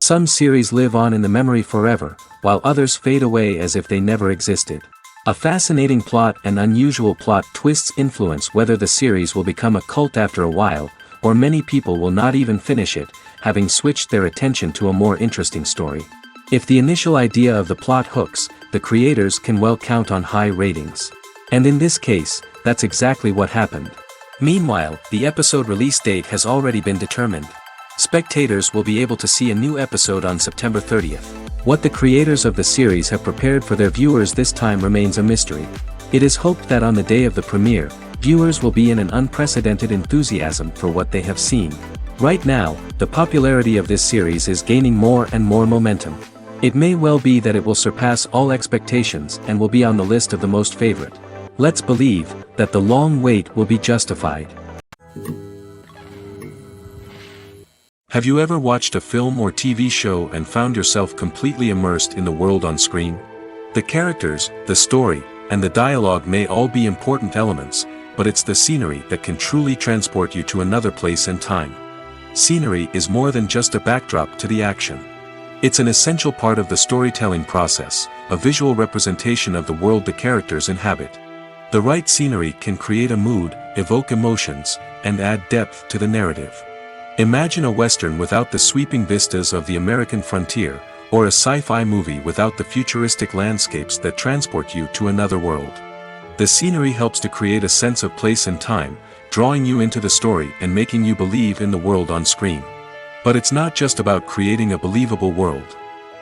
Some series live on in the memory forever, while others fade away as if they never existed. A fascinating plot and unusual plot twists influence whether the series will become a cult after a while, or many people will not even finish it, having switched their attention to a more interesting story. If the initial idea of the plot hooks, the creators can well count on high ratings. And in this case, that's exactly what happened. Meanwhile, the episode release date has already been determined. Spectators will be able to see a new episode on September 30th. What the creators of the series have prepared for their viewers this time remains a mystery. It is hoped that on the day of the premiere, viewers will be in an unprecedented enthusiasm for what they have seen. Right now, the popularity of this series is gaining more and more momentum. It may well be that it will surpass all expectations and will be on the list of the most favorite. Let's believe that the long wait will be justified. Have you ever watched a film or TV show and found yourself completely immersed in the world on screen? The characters, the story, and the dialogue may all be important elements, but it's the scenery that can truly transport you to another place and time. Scenery is more than just a backdrop to the action. It's an essential part of the storytelling process, a visual representation of the world the characters inhabit. The right scenery can create a mood, evoke emotions, and add depth to the narrative. Imagine a western without the sweeping vistas of the American frontier, or a sci-fi movie without the futuristic landscapes that transport you to another world. The scenery helps to create a sense of place and time, drawing you into the story and making you believe in the world on screen. But it's not just about creating a believable world.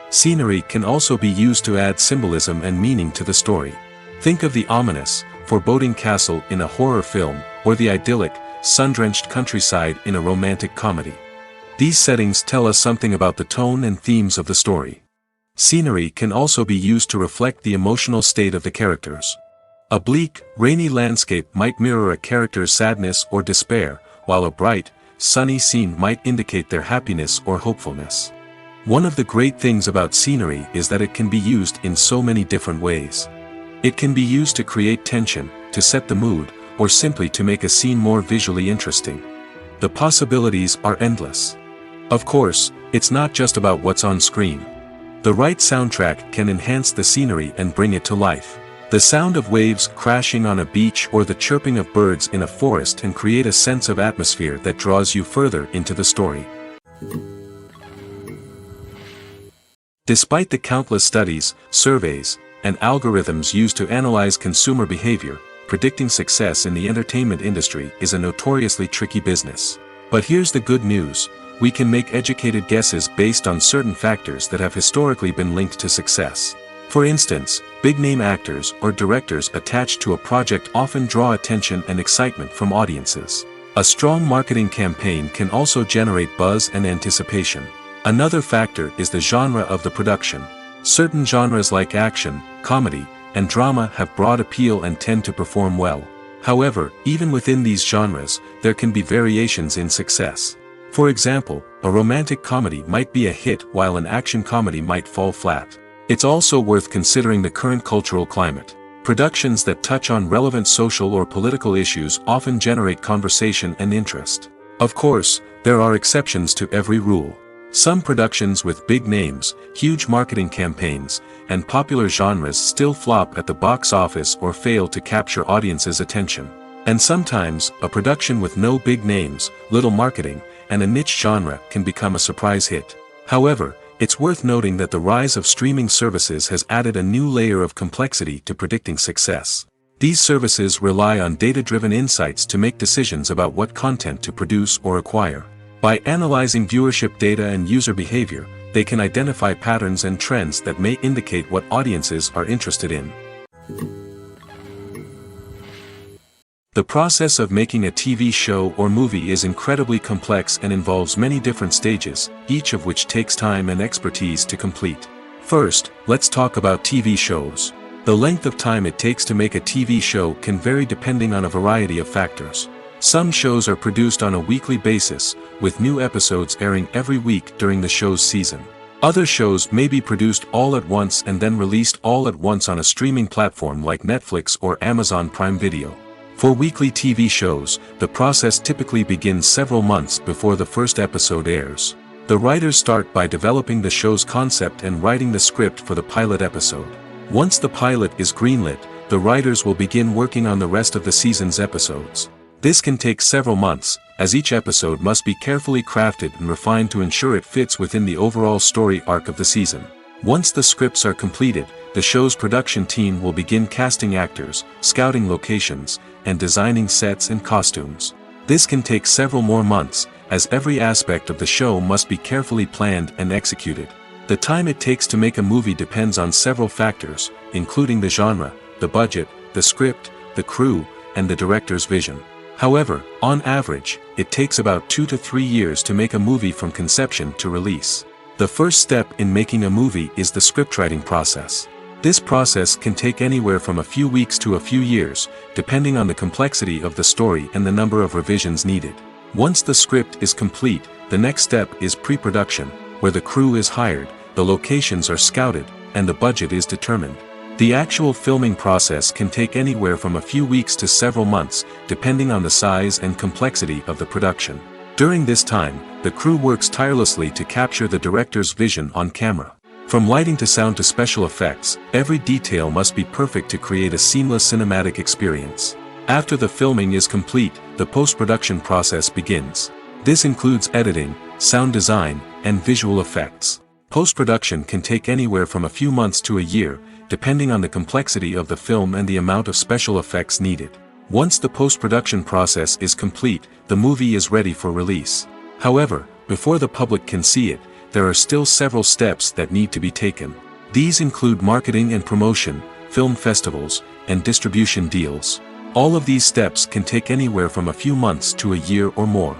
Scenery can also be used to add symbolism and meaning to the story. Think of the ominous, foreboding castle in a horror film, or the idyllic, sun-drenched countryside in a romantic comedy. These settings tell us something about the tone and themes of the story. Scenery can also be used to reflect the emotional state of the characters. A bleak, rainy landscape might mirror a character's sadness or despair, while a bright, sunny scene might indicate their happiness or hopefulness. One of the great things about scenery is that it can be used in so many different ways. It can be used to create tension, to set the mood, or simply to make a scene more visually interesting. The possibilities are endless. Of course, it's not just about what's on screen. The right soundtrack can enhance the scenery and bring it to life. The sound of waves crashing on a beach or the chirping of birds in a forest can create a sense of atmosphere that draws you further into the story. Despite the countless studies, surveys, and algorithms used to analyze consumer behavior, predicting success in the entertainment industry is a notoriously tricky business. But here's the good news: we can make educated guesses based on certain factors that have historically been linked to success. For instance, big-name actors or directors attached to a project often draw attention and excitement from audiences. A strong marketing campaign can also generate buzz and anticipation. Another factor is the genre of the production. Certain genres like action, comedy, and drama have broad appeal and tend to perform well. However, even within these genres, there can be variations in success. For example, a romantic comedy might be a hit while an action comedy might fall flat. It's also worth considering the current cultural climate. Productions that touch on relevant social or political issues often generate conversation and interest. Of course, there are exceptions to every rule. Some productions with big names, huge marketing campaigns, and popular genres still flop at the box office or fail to capture audiences' attention. And sometimes, a production with no big names, little marketing, and a niche genre can become a surprise hit. However, it's worth noting that the rise of streaming services has added a new layer of complexity to predicting success. These services rely on data-driven insights to make decisions about what content to produce or acquire. By analyzing viewership data and user behavior, they can identify patterns and trends that may indicate what audiences are interested in. The process of making a TV show or movie is incredibly complex and involves many different stages, each of which takes time and expertise to complete. First, let's talk about TV shows. The length of time it takes to make a TV show can vary depending on a variety of factors. Some shows are produced on a weekly basis, with new episodes airing every week during the show's season. Other shows may be produced all at once and then released all at once on a streaming platform like Netflix or Amazon Prime Video. For weekly TV shows, the process typically begins several months before the first episode airs. The writers start by developing the show's concept and writing the script for the pilot episode. Once the pilot is greenlit, the writers will begin working on the rest of the season's episodes. This can take several months, as each episode must be carefully crafted and refined to ensure it fits within the overall story arc of the season. Once the scripts are completed, the show's production team will begin casting actors, scouting locations, and designing sets and costumes. This can take several more months, as every aspect of the show must be carefully planned and executed. The time it takes to make a movie depends on several factors, including the genre, the budget, the script, the crew, and the director's vision. However, on average, it takes about 2 to 3 years to make a movie from conception to release. The first step in making a movie is the scriptwriting process. This process can take anywhere from a few weeks to a few years, depending on the complexity of the story and the number of revisions needed. Once the script is complete, the next step is pre-production, where the crew is hired, the locations are scouted, and the budget is determined. The actual filming process can take anywhere from a few weeks to several months, depending on the size and complexity of the production. During this time, the crew works tirelessly to capture the director's vision on camera. From lighting to sound to special effects, every detail must be perfect to create a seamless cinematic experience. After the filming is complete, the post-production process begins. This includes editing, sound design, and visual effects. Post-production can take anywhere from a few months to a year, depending on the complexity of the film and the amount of special effects needed. Once the post-production process is complete, the movie is ready for release. However, before the public can see it, there are still several steps that need to be taken. These include marketing and promotion, film festivals, and distribution deals. All of these steps can take anywhere from a few months to a year or more.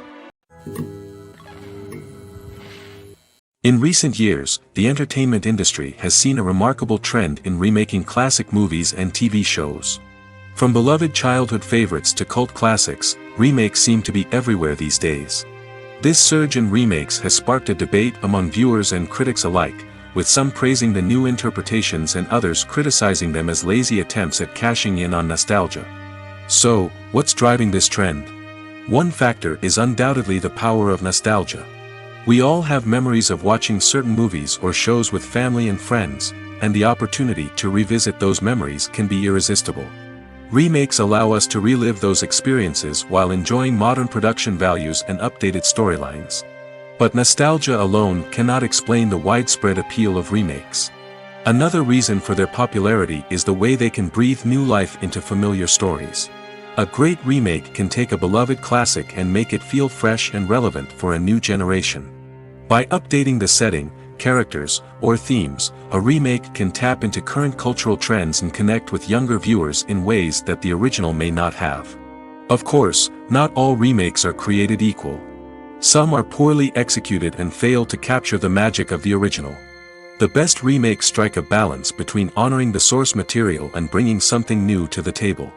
In recent years, the entertainment industry has seen a remarkable trend in remaking classic movies and TV shows. From beloved childhood favorites to cult classics, remakes seem to be everywhere these days. This surge in remakes has sparked a debate among viewers and critics alike, with some praising the new interpretations and others criticizing them as lazy attempts at cashing in on nostalgia. So, what's driving this trend? One factor is undoubtedly the power of nostalgia. We all have memories of watching certain movies or shows with family and friends, and the opportunity to revisit those memories can be irresistible. Remakes allow us to relive those experiences while enjoying modern production values and updated storylines. But nostalgia alone cannot explain the widespread appeal of remakes. Another reason for their popularity is the way they can breathe new life into familiar stories. A great remake can take a beloved classic and make it feel fresh and relevant for a new generation. By updating the setting, characters, or themes, a remake can tap into current cultural trends and connect with younger viewers in ways that the original may not have. Of course, not all remakes are created equal. Some are poorly executed and fail to capture the magic of the original. The best remakes strike a balance between honoring the source material and bringing something new to the table.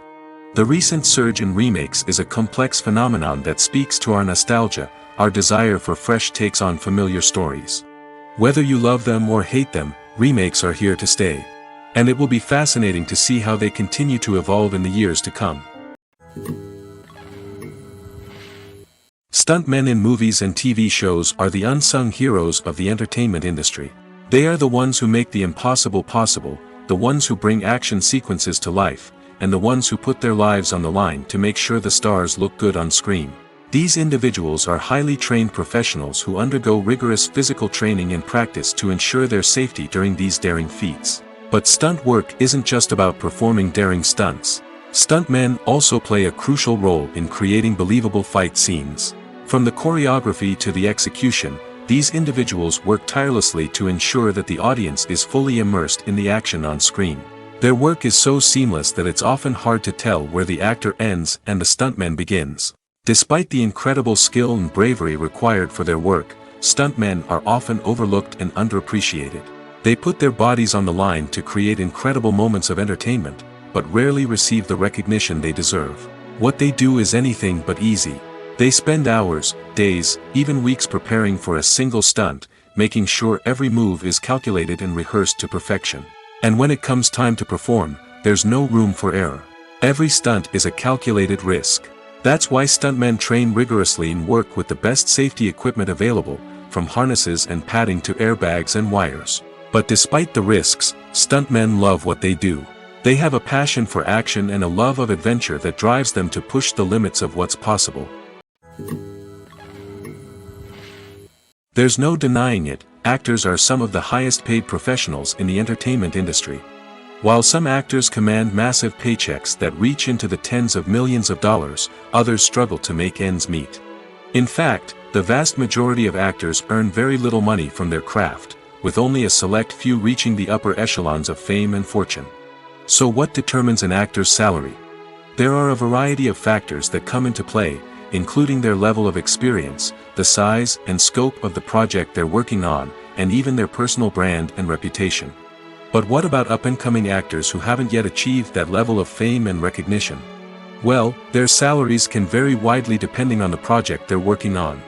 The recent surge in remakes is a complex phenomenon that speaks to our nostalgia, our desire for fresh takes on familiar stories. Whether you love them or hate them, remakes are here to stay. And it will be fascinating to see how they continue to evolve in the years to come. Stuntmen in movies and TV shows are the unsung heroes of the entertainment industry. They are the ones who make the impossible possible, the ones who bring action sequences to life, and the ones who put their lives on the line to make sure the stars look good on screen. These individuals are highly trained professionals who undergo rigorous physical training and practice to ensure their safety during these daring feats. But stunt work isn't just about performing daring stunts. Stuntmen also play a crucial role in creating believable fight scenes. From the choreography to the execution, these individuals work tirelessly to ensure that the audience is fully immersed in the action on screen. Their work is so seamless that it's often hard to tell where the actor ends and the stuntman begins. Despite the incredible skill and bravery required for their work, stuntmen are often overlooked and underappreciated. They put their bodies on the line to create incredible moments of entertainment, but rarely receive the recognition they deserve. What they do is anything but easy. They spend hours, days, even weeks preparing for a single stunt, making sure every move is calculated and rehearsed to perfection. And when it comes time to perform, there's no room for error. Every stunt is a calculated risk. That's why stuntmen train rigorously and work with the best safety equipment available, from harnesses and padding to airbags and wires. But despite the risks, stuntmen love what they do. They have a passion for action and a love of adventure that drives them to push the limits of what's possible. There's no denying it, actors are some of the highest paid professionals in the entertainment industry. While some actors command massive paychecks that reach into the tens of millions of dollars, others struggle to make ends meet. In fact, the vast majority of actors earn very little money from their craft, with only a select few reaching the upper echelons of fame and fortune. So what determines an actor's salary? There are a variety of factors that come into play, including their level of experience, the size and scope of the project they're working on, and even their personal brand and reputation. But what about up-and-coming actors who haven't yet achieved that level of fame and recognition? Well, their salaries can vary widely depending on the project they're working on.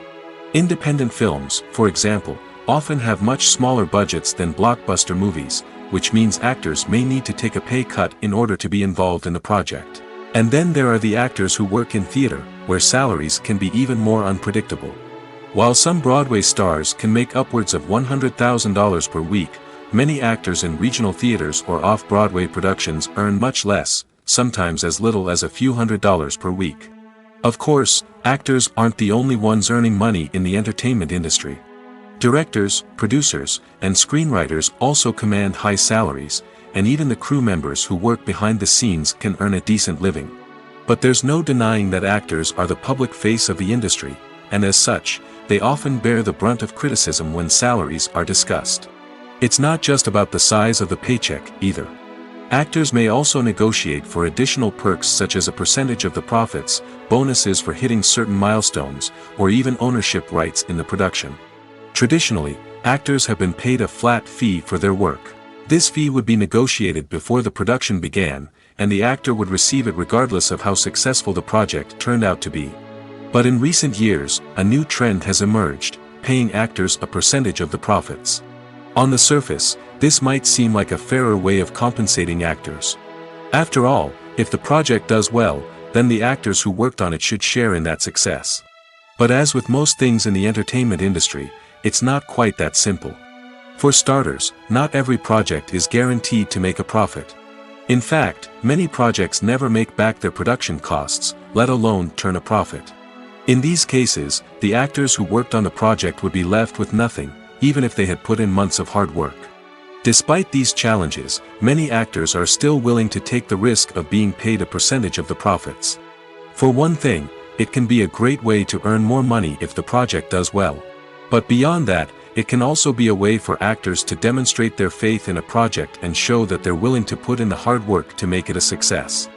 Independent films, for example, often have much smaller budgets than blockbuster movies, which means actors may need to take a pay cut in order to be involved in the project. And then there are the actors who work in theater, where salaries can be even more unpredictable. While some Broadway stars can make upwards of $100,000 per week, many actors in regional theaters or off-Broadway productions earn much less, sometimes as little as a few $100s per week. Of course, actors aren't the only ones earning money in the entertainment industry. Directors, producers, and screenwriters also command high salaries, and even the crew members who work behind the scenes can earn a decent living. But there's no denying that actors are the public face of the industry, and as such, they often bear the brunt of criticism when salaries are discussed. It's not just about the size of the paycheck, either. Actors may also negotiate for additional perks such as a percentage of the profits, bonuses for hitting certain milestones, or even ownership rights in the production. Traditionally, actors have been paid a flat fee for their work. This fee would be negotiated before the production began, and the actor would receive it regardless of how successful the project turned out to be. But in recent years, a new trend has emerged, paying actors a percentage of the profits. On the surface, this might seem like a fairer way of compensating actors. After all, if the project does well, then the actors who worked on it should share in that success. But as with most things in the entertainment industry, it's not quite that simple. For starters, not every project is guaranteed to make a profit. In fact, many projects never make back their production costs, let alone turn a profit. In these cases, the actors who worked on the project would be left with nothing, even if they had put in months of hard work. Despite these challenges, many actors are still willing to take the risk of being paid a percentage of the profits. For one thing, it can be a great way to earn more money if the project does well. But beyond that, it can also be a way for actors to demonstrate their faith in a project and show that they're willing to put in the hard work to make it a success.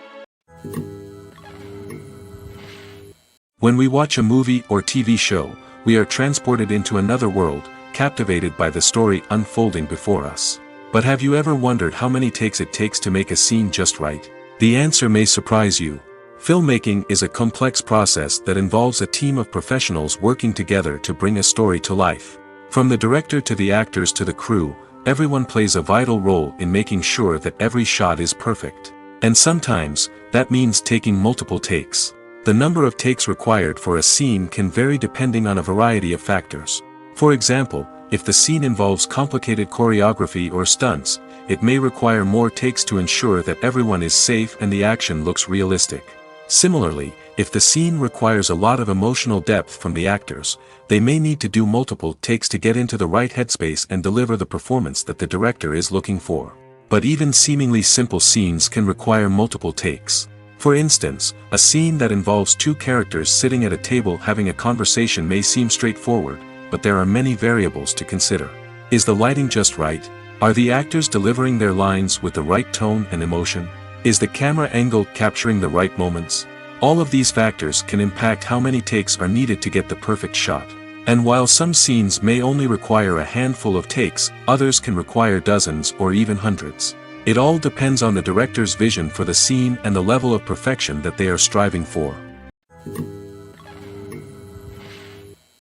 When we watch a movie or TV show, we are transported into another world, captivated by the story unfolding before us. But have you ever wondered how many takes it takes to make a scene just right? The answer may surprise you. Filmmaking is a complex process that involves a team of professionals working together to bring a story to life. From the director to the actors to the crew, everyone plays a vital role in making sure that every shot is perfect. And sometimes, that means taking multiple takes. The number of takes required for a scene can vary depending on a variety of factors. For example, if the scene involves complicated choreography or stunts, it may require more takes to ensure that everyone is safe and the action looks realistic. Similarly, if the scene requires a lot of emotional depth from the actors, they may need to do multiple takes to get into the right headspace and deliver the performance that the director is looking for. But even seemingly simple scenes can require multiple takes. For instance, a scene that involves two characters sitting at a table having a conversation may seem straightforward, but there are many variables to consider. Is the lighting just right? Are the actors delivering their lines with the right tone and emotion? Is the camera angle capturing the right moments? All of these factors can impact how many takes are needed to get the perfect shot. And while some scenes may only require a handful of takes, others can require dozens or even hundreds. It all depends on the director's vision for the scene and the level of perfection that they are striving for.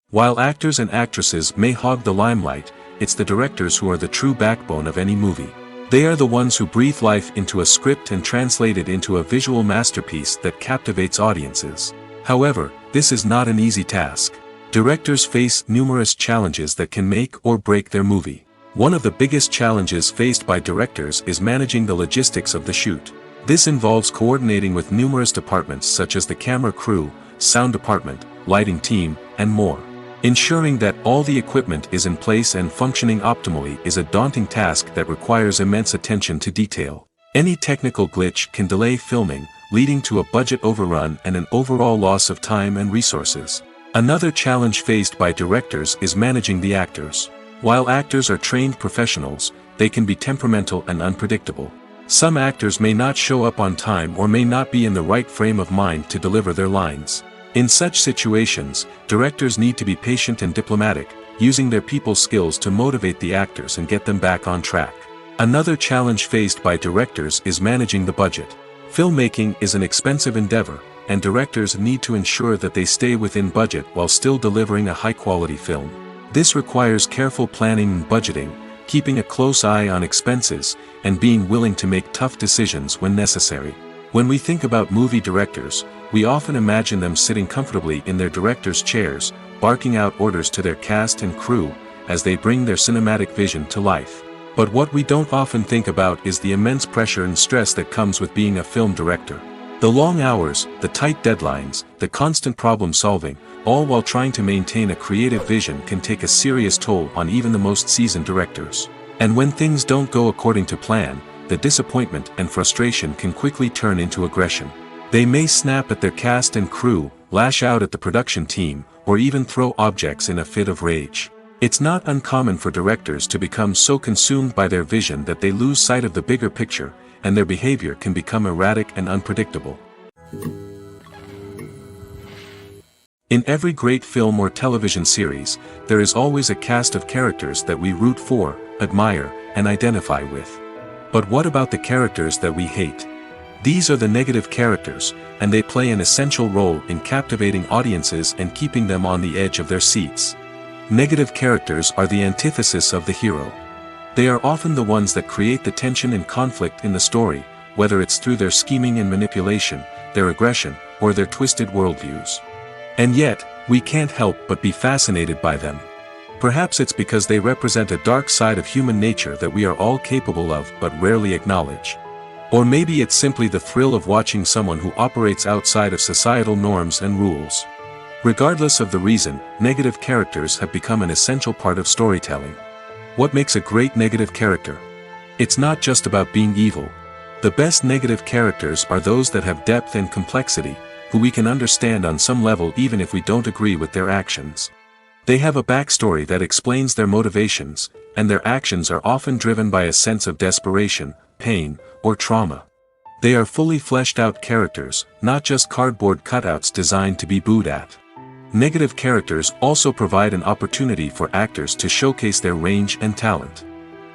While actors and actresses may hog the limelight, it's the directors who are the true backbone of any movie. They are the ones who breathe life into a script and translate it into a visual masterpiece that captivates audiences. However, this is not an easy task. Directors face numerous challenges that can make or break their movie. One of the biggest challenges faced by directors is managing the logistics of the shoot. This involves coordinating with numerous departments such as the camera crew, sound department, lighting team, and more. Ensuring that all the equipment is in place and functioning optimally is a daunting task that requires immense attention to detail. Any technical glitch can delay filming, leading to a budget overrun and an overall loss of time and resources. Another challenge faced by directors is managing the actors. While actors are trained professionals, they can be temperamental and unpredictable. Some actors may not show up on time or may not be in the right frame of mind to deliver their lines. In such situations, directors need to be patient and diplomatic, using their people skills to motivate the actors and get them back on track. Another challenge faced by directors is managing the budget. Filmmaking is an expensive endeavor, and directors need to ensure that they stay within budget while still delivering a high-quality film. This requires careful planning and budgeting, keeping a close eye on expenses, and being willing to make tough decisions when necessary. When we think about movie directors, we often imagine them sitting comfortably in their director's chairs, barking out orders to their cast and crew, as they bring their cinematic vision to life. But what we don't often think about is the immense pressure and stress that comes with being a film director. The long hours, the tight deadlines, the constant problem solving, all while trying to maintain a creative vision can take a serious toll on even the most seasoned directors. And when things don't go according to plan, the disappointment and frustration can quickly turn into aggression. They may snap at their cast and crew, lash out at the production team, or even throw objects in a fit of rage. It's not uncommon for directors to become so consumed by their vision that they lose sight of the bigger picture, and their behavior can become erratic and unpredictable. In every great film or television series, there is always a cast of characters that we root for, admire, and identify with. But what about the characters that we hate? These are the negative characters, and they play an essential role in captivating audiences and keeping them on the edge of their seats. Negative characters are the antithesis of the hero. They are often the ones that create the tension and conflict in the story, whether it's through their scheming and manipulation, their aggression, or their twisted worldviews. And yet, we can't help but be fascinated by them. Perhaps it's because they represent a dark side of human nature that we are all capable of but rarely acknowledge. Or maybe it's simply the thrill of watching someone who operates outside of societal norms and rules. Regardless of the reason, negative characters have become an essential part of storytelling. What makes a great negative character? It's not just about being evil. The best negative characters are those that have depth and complexity, who we can understand on some level even if we don't agree with their actions. They have a backstory that explains their motivations, and their actions are often driven by a sense of desperation, pain, or trauma. They are fully fleshed out characters, not just cardboard cutouts designed to be booed at. Negative characters also provide an opportunity for actors to showcase their range and talent.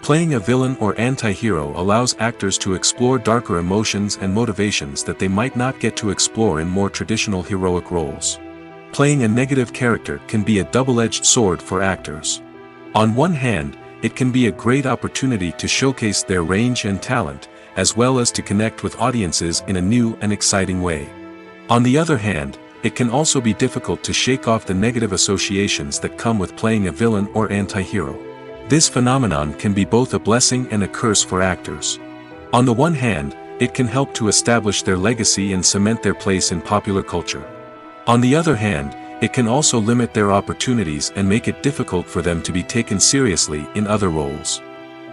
Playing a villain or anti-hero allows actors to explore darker emotions and motivations that they might not get to explore in more traditional heroic roles. Playing a negative character can be a double-edged sword for actors. On one hand, it can be a great opportunity to showcase their range and talent, as well as to connect with audiences in a new and exciting way. On the other hand, it can also be difficult to shake off the negative associations that come with playing a villain or anti-hero. This phenomenon can be both a blessing and a curse for actors. On the one hand, it can help to establish their legacy and cement their place in popular culture. On the other hand, it can also limit their opportunities and make it difficult for them to be taken seriously in other roles.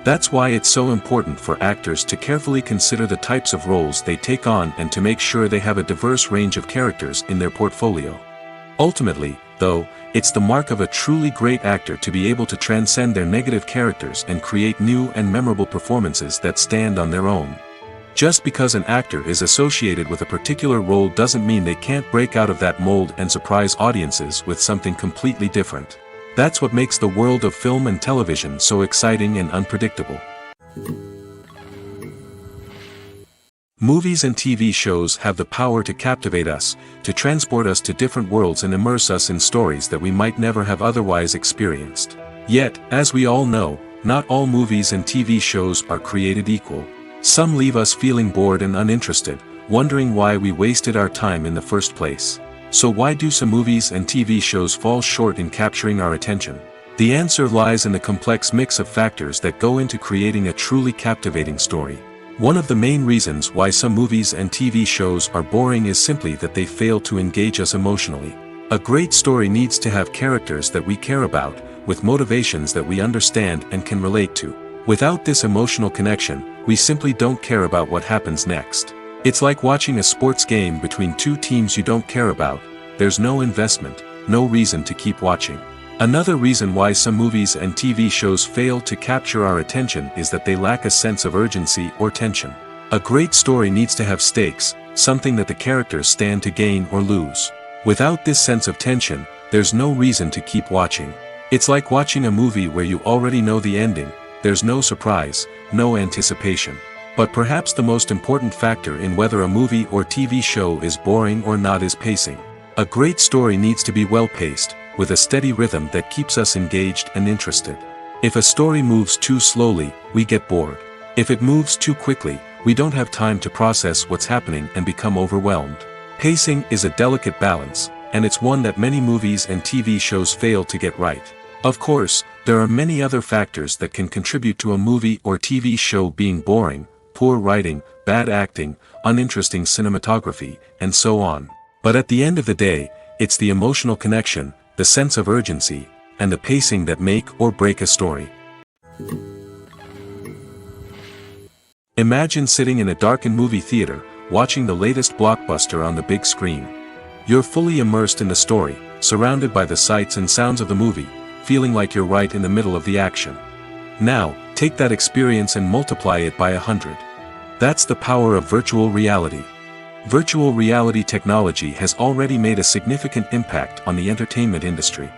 That's why it's so important for actors to carefully consider the types of roles they take on and to make sure they have a diverse range of characters in their portfolio. Ultimately, though, it's the mark of a truly great actor to be able to transcend their negative characters and create new and memorable performances that stand on their own. Just because an actor is associated with a particular role doesn't mean they can't break out of that mold and surprise audiences with something completely different. That's what makes the world of film and television so exciting and unpredictable. Movies and TV shows have the power to captivate us, to transport us to different worlds and immerse us in stories that we might never have otherwise experienced. Yet, as we all know, not all movies and TV shows are created equal. Some leave us feeling bored and uninterested, wondering why we wasted our time in the first place. So why do some movies and TV shows fall short in capturing our attention? The answer lies in the complex mix of factors that go into creating a truly captivating story. One of the main reasons why some movies and TV shows are boring is simply that they fail to engage us emotionally. A great story needs to have characters that we care about, with motivations that we understand and can relate to. Without this emotional connection, we simply don't care about what happens next. It's like watching a sports game between two teams you don't care about. There's no investment, no reason to keep watching. Another reason why some movies and TV shows fail to capture our attention is that they lack a sense of urgency or tension. A great story needs to have stakes, something that the characters stand to gain or lose. Without this sense of tension, there's no reason to keep watching. It's like watching a movie where you already know the ending. There's no surprise, no anticipation. But perhaps the most important factor in whether a movie or TV show is boring or not is pacing. A great story needs to be well-paced, with a steady rhythm that keeps us engaged and interested. If a story moves too slowly, we get bored. If it moves too quickly, we don't have time to process what's happening and become overwhelmed. Pacing is a delicate balance, and it's one that many movies and TV shows fail to get right. Of course, there are many other factors that can contribute to a movie or TV show being boring: poor writing, bad acting, uninteresting cinematography, and so on. But at the end of the day, it's the emotional connection, the sense of urgency, and the pacing that make or break a story. Imagine sitting in a darkened movie theater, watching the latest blockbuster on the big screen. You're fully immersed in the story, surrounded by the sights and sounds of the movie, feeling like you're right in the middle of the action. Now, take that experience and multiply it by 100. That's the power of virtual reality. Virtual reality technology has already made a significant impact on the entertainment industry.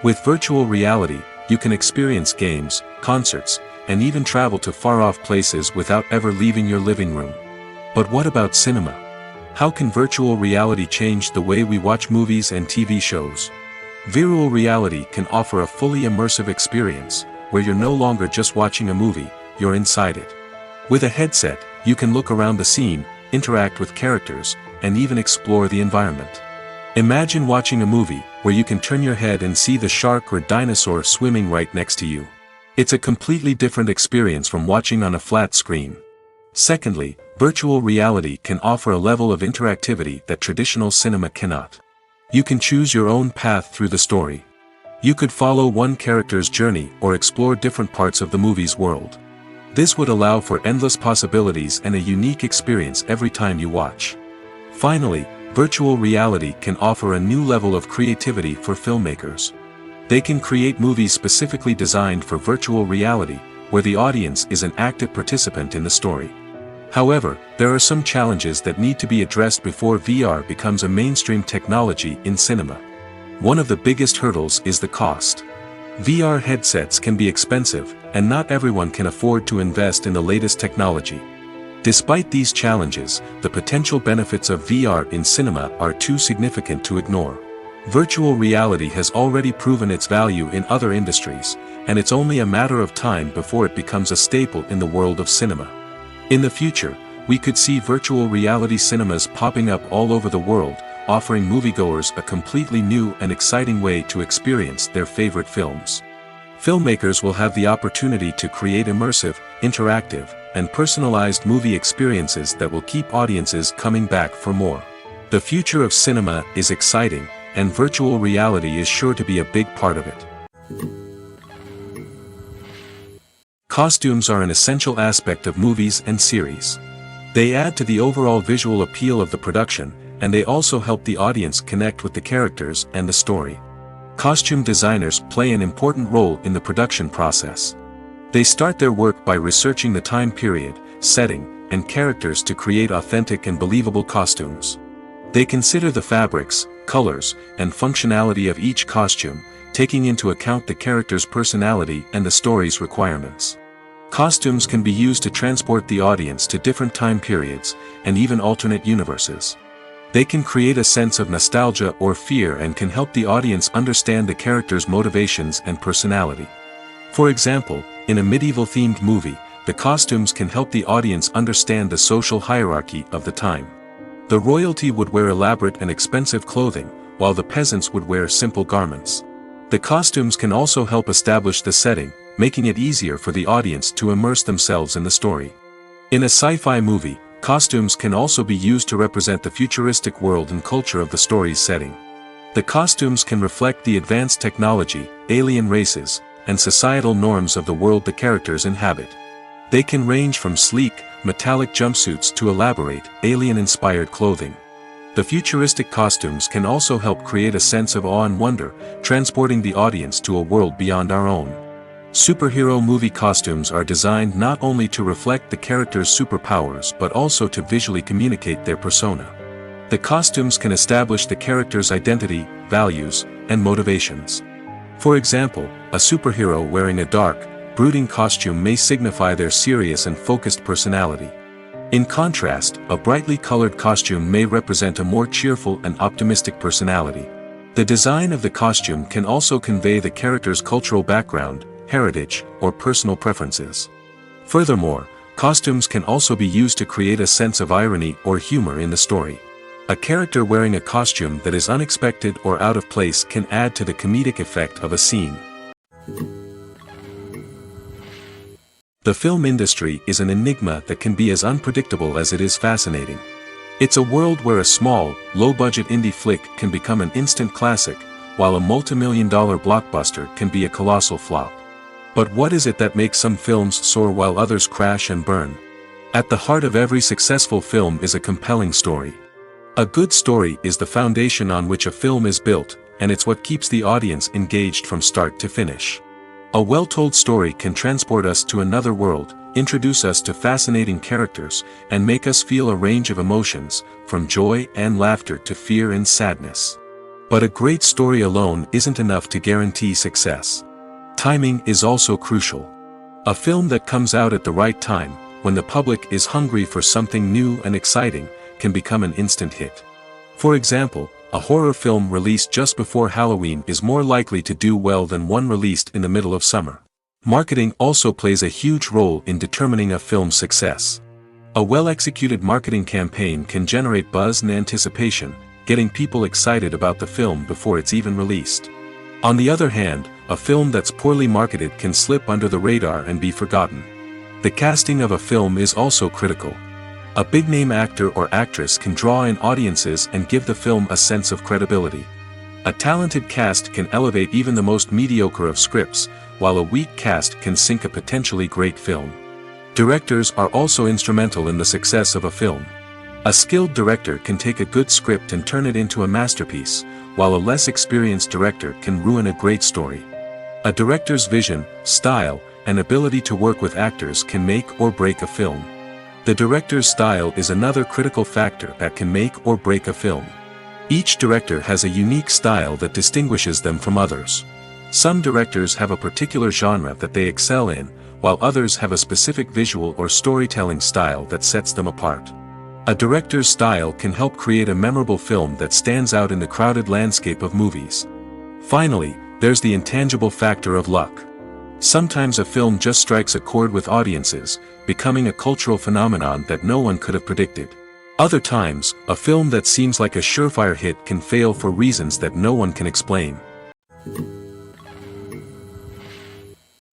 With virtual reality, you can experience games, concerts, and even travel to far-off places without ever leaving your living room. But what about cinema? How can virtual reality change the way we watch movies and TV shows? Virtual reality can offer a fully immersive experience, where you're no longer just watching a movie, you're inside it. With a headset, you can look around the scene, interact with characters, and even explore the environment. Imagine watching a movie where you can turn your head and see the shark or dinosaur swimming right next to you. It's a completely different experience from watching on a flat screen. Secondly, virtual reality can offer a level of interactivity that traditional cinema cannot. You can choose your own path through the story. You could follow one character's journey or explore different parts of the movie's world. This would allow for endless possibilities and a unique experience every time you watch. Finally, virtual reality can offer a new level of creativity for filmmakers. They can create movies specifically designed for virtual reality, where the audience is an active participant in the story. However, there are some challenges that need to be addressed before VR becomes a mainstream technology in cinema. One of the biggest hurdles is the cost. VR headsets can be expensive, and not everyone can afford to invest in the latest technology. Despite these challenges, the potential benefits of VR in cinema are too significant to ignore. Virtual reality has already proven its value in other industries, and it's only a matter of time before it becomes a staple in the world of cinema. In the future, we could see virtual reality cinemas popping up all over the world, offering moviegoers a completely new and exciting way to experience their favorite films. Filmmakers will have the opportunity to create immersive, interactive, and personalized movie experiences that will keep audiences coming back for more. The future of cinema is exciting, and virtual reality is sure to be a big part of it. Costumes are an essential aspect of movies and series. They add to the overall visual appeal of the production, and they also help the audience connect with the characters and the story. Costume designers play an important role in the production process. They start their work by researching the time period, setting, and characters to create authentic and believable costumes. They consider the fabrics, colors, and functionality of each costume, taking into account the character's personality and the story's requirements. Costumes can be used to transport the audience to different time periods, and even alternate universes. They can create a sense of nostalgia or fear and can help the audience understand the character's motivations and personality. For example, in a medieval-themed movie, the costumes can help the audience understand the social hierarchy of the time. The royalty would wear elaborate and expensive clothing, while the peasants would wear simple garments. The costumes can also help establish the setting, making it easier for the audience to immerse themselves in the story. In a sci-fi movie, costumes can also be used to represent the futuristic world and culture of the story's setting. The costumes can reflect the advanced technology, alien races, and societal norms of the world the characters inhabit. They can range from sleek, metallic jumpsuits to elaborate, alien-inspired clothing. The futuristic costumes can also help create a sense of awe and wonder, transporting the audience to a world beyond our own. Superhero movie costumes are designed not only to reflect the character's superpowers but also to visually communicate their persona. The costumes can establish the character's identity, values, and motivations. For example, a superhero wearing a dark, brooding costume may signify their serious and focused personality. In contrast, a brightly colored costume may represent a more cheerful and optimistic personality. The design of the costume can also convey the character's cultural background, heritage, or personal preferences. Furthermore, costumes can also be used to create a sense of irony or humor in the story. A character wearing a costume that is unexpected or out of place can add to the comedic effect of a scene. The film industry is an enigma that can be as unpredictable as it is fascinating. It's a world where a small, low-budget indie flick can become an instant classic, while a multi-million-dollar blockbuster can be a colossal flop. But what is it that makes some films soar while others crash and burn? At the heart of every successful film is a compelling story. A good story is the foundation on which a film is built, and it's what keeps the audience engaged from start to finish. A well-told story can transport us to another world, introduce us to fascinating characters, and make us feel a range of emotions, from joy and laughter to fear and sadness. But a great story alone isn't enough to guarantee success. Timing is also crucial. A film that comes out at the right time, when the public is hungry for something new and exciting, can become an instant hit. For example, a horror film released just before Halloween is more likely to do well than one released in the middle of summer. Marketing also plays a huge role in determining a film's success. A well-executed marketing campaign can generate buzz and anticipation, getting people excited about the film before it's even released. On the other hand, a film that's poorly marketed can slip under the radar and be forgotten. The casting of a film is also critical. A big-name actor or actress can draw in audiences and give the film a sense of credibility. A talented cast can elevate even the most mediocre of scripts, while a weak cast can sink a potentially great film. Directors are also instrumental in the success of a film. A skilled director can take a good script and turn it into a masterpiece, while a less experienced director can ruin a great story. A director's vision, style, and ability to work with actors can make or break a film. The director's style is another critical factor that can make or break a film. Each director has a unique style that distinguishes them from others. Some directors have a particular genre that they excel in, while others have a specific visual or storytelling style that sets them apart. A director's style can help create a memorable film that stands out in the crowded landscape of movies. Finally, there's the intangible factor of luck. Sometimes a film just strikes a chord with audiences, becoming a cultural phenomenon that no one could have predicted. Other times, a film that seems like a surefire hit can fail for reasons that no one can explain.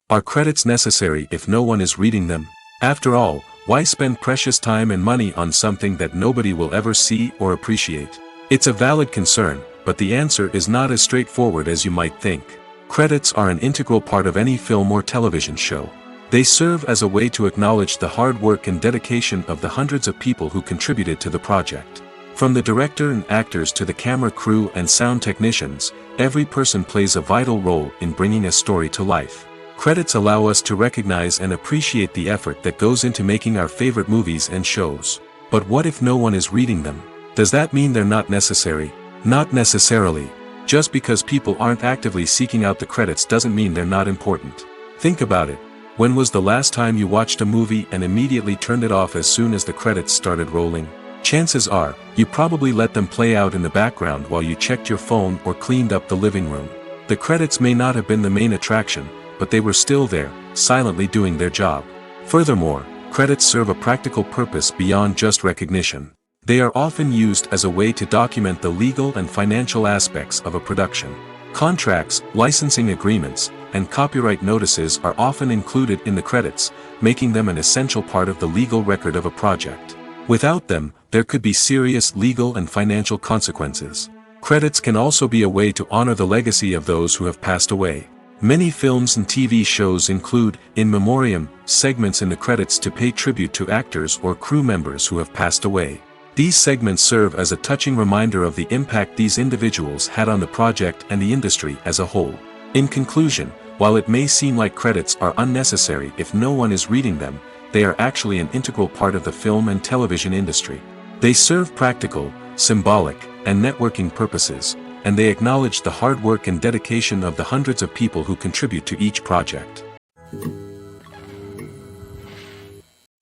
Are credits necessary if no one is reading them? After all, why spend precious time and money on something that nobody will ever see or appreciate? It's a valid concern, but the answer is not as straightforward as you might think. Credits are an integral part of any film or television show. They serve as a way to acknowledge the hard work and dedication of the hundreds of people who contributed to the project. From the director and actors to the camera crew and sound technicians, every person plays a vital role in bringing a story to life. Credits allow us to recognize and appreciate the effort that goes into making our favorite movies and shows. But what if no one is reading them? Does that mean they're not necessary? Not necessarily. Just because people aren't actively seeking out the credits doesn't mean they're not important. Think about it. When was the last time you watched a movie and immediately turned it off as soon as the credits started rolling? Chances are, you probably let them play out in the background while you checked your phone or cleaned up the living room. The credits may not have been the main attraction, but they were still there, silently doing their job. Furthermore, credits serve a practical purpose beyond just recognition. They are often used as a way to document the legal and financial aspects of a production. Contracts, licensing agreements, and copyright notices are often included in the credits, making them an essential part of the legal record of a project. Without them, there could be serious legal and financial consequences. Credits can also be a way to honor the legacy of those who have passed away. Many films and TV shows include, in memoriam, segments in the credits to pay tribute to actors or crew members who have passed away. These segments serve as a touching reminder of the impact these individuals had on the project and the industry as a whole. In conclusion, while it may seem like credits are unnecessary if no one is reading them, they are actually an integral part of the film and television industry. They serve practical, symbolic, and networking purposes, and they acknowledge the hard work and dedication of the hundreds of people who contribute to each project.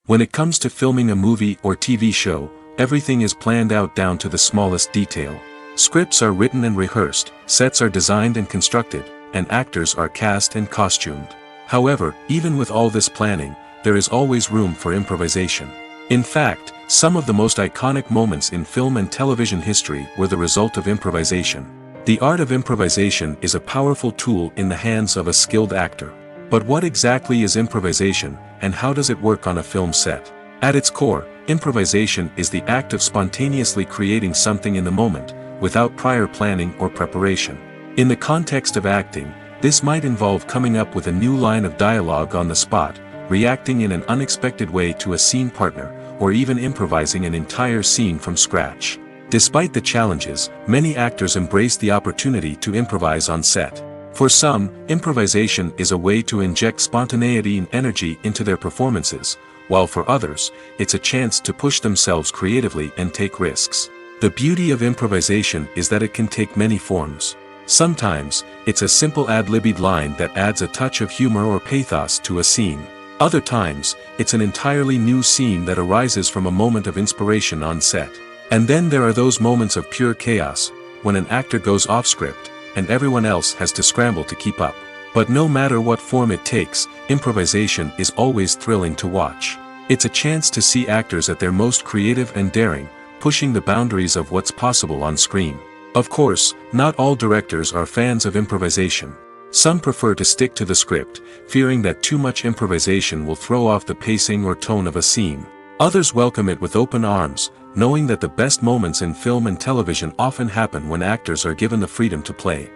When it comes to filming a movie or TV show, everything is planned out down to the smallest detail. Scripts are written and rehearsed, sets are designed and constructed, and actors are cast and costumed. However, even with all this planning, there is always room for improvisation. In fact, some of the most iconic moments in film and television history were the result of improvisation. The art of improvisation is a powerful tool in the hands of a skilled actor. But what exactly is improvisation, and how does it work on a film set? At its core, improvisation is the act of spontaneously creating something in the moment, without prior planning or preparation. In the context of acting, this might involve coming up with a new line of dialogue on the spot, reacting in an unexpected way to a scene partner, or even improvising an entire scene from scratch. Despite the challenges, many actors embrace the opportunity to improvise on set. For some, improvisation is a way to inject spontaneity and energy into their performances, while for others, it's a chance to push themselves creatively and take risks. The beauty of improvisation is that it can take many forms. Sometimes, it's a simple ad-libbed line that adds a touch of humor or pathos to a scene. Other times, it's an entirely new scene that arises from a moment of inspiration on set. And then there are those moments of pure chaos, when an actor goes off script, and everyone else has to scramble to keep up. But no matter what form it takes, improvisation is always thrilling to watch. It's a chance to see actors at their most creative and daring, pushing the boundaries of what's possible on screen. Of course, not all directors are fans of improvisation. Some prefer to stick to the script, fearing that too much improvisation will throw off the pacing or tone of a scene. Others welcome it with open arms, knowing that the best moments in film and television often happen when actors are given the freedom to play.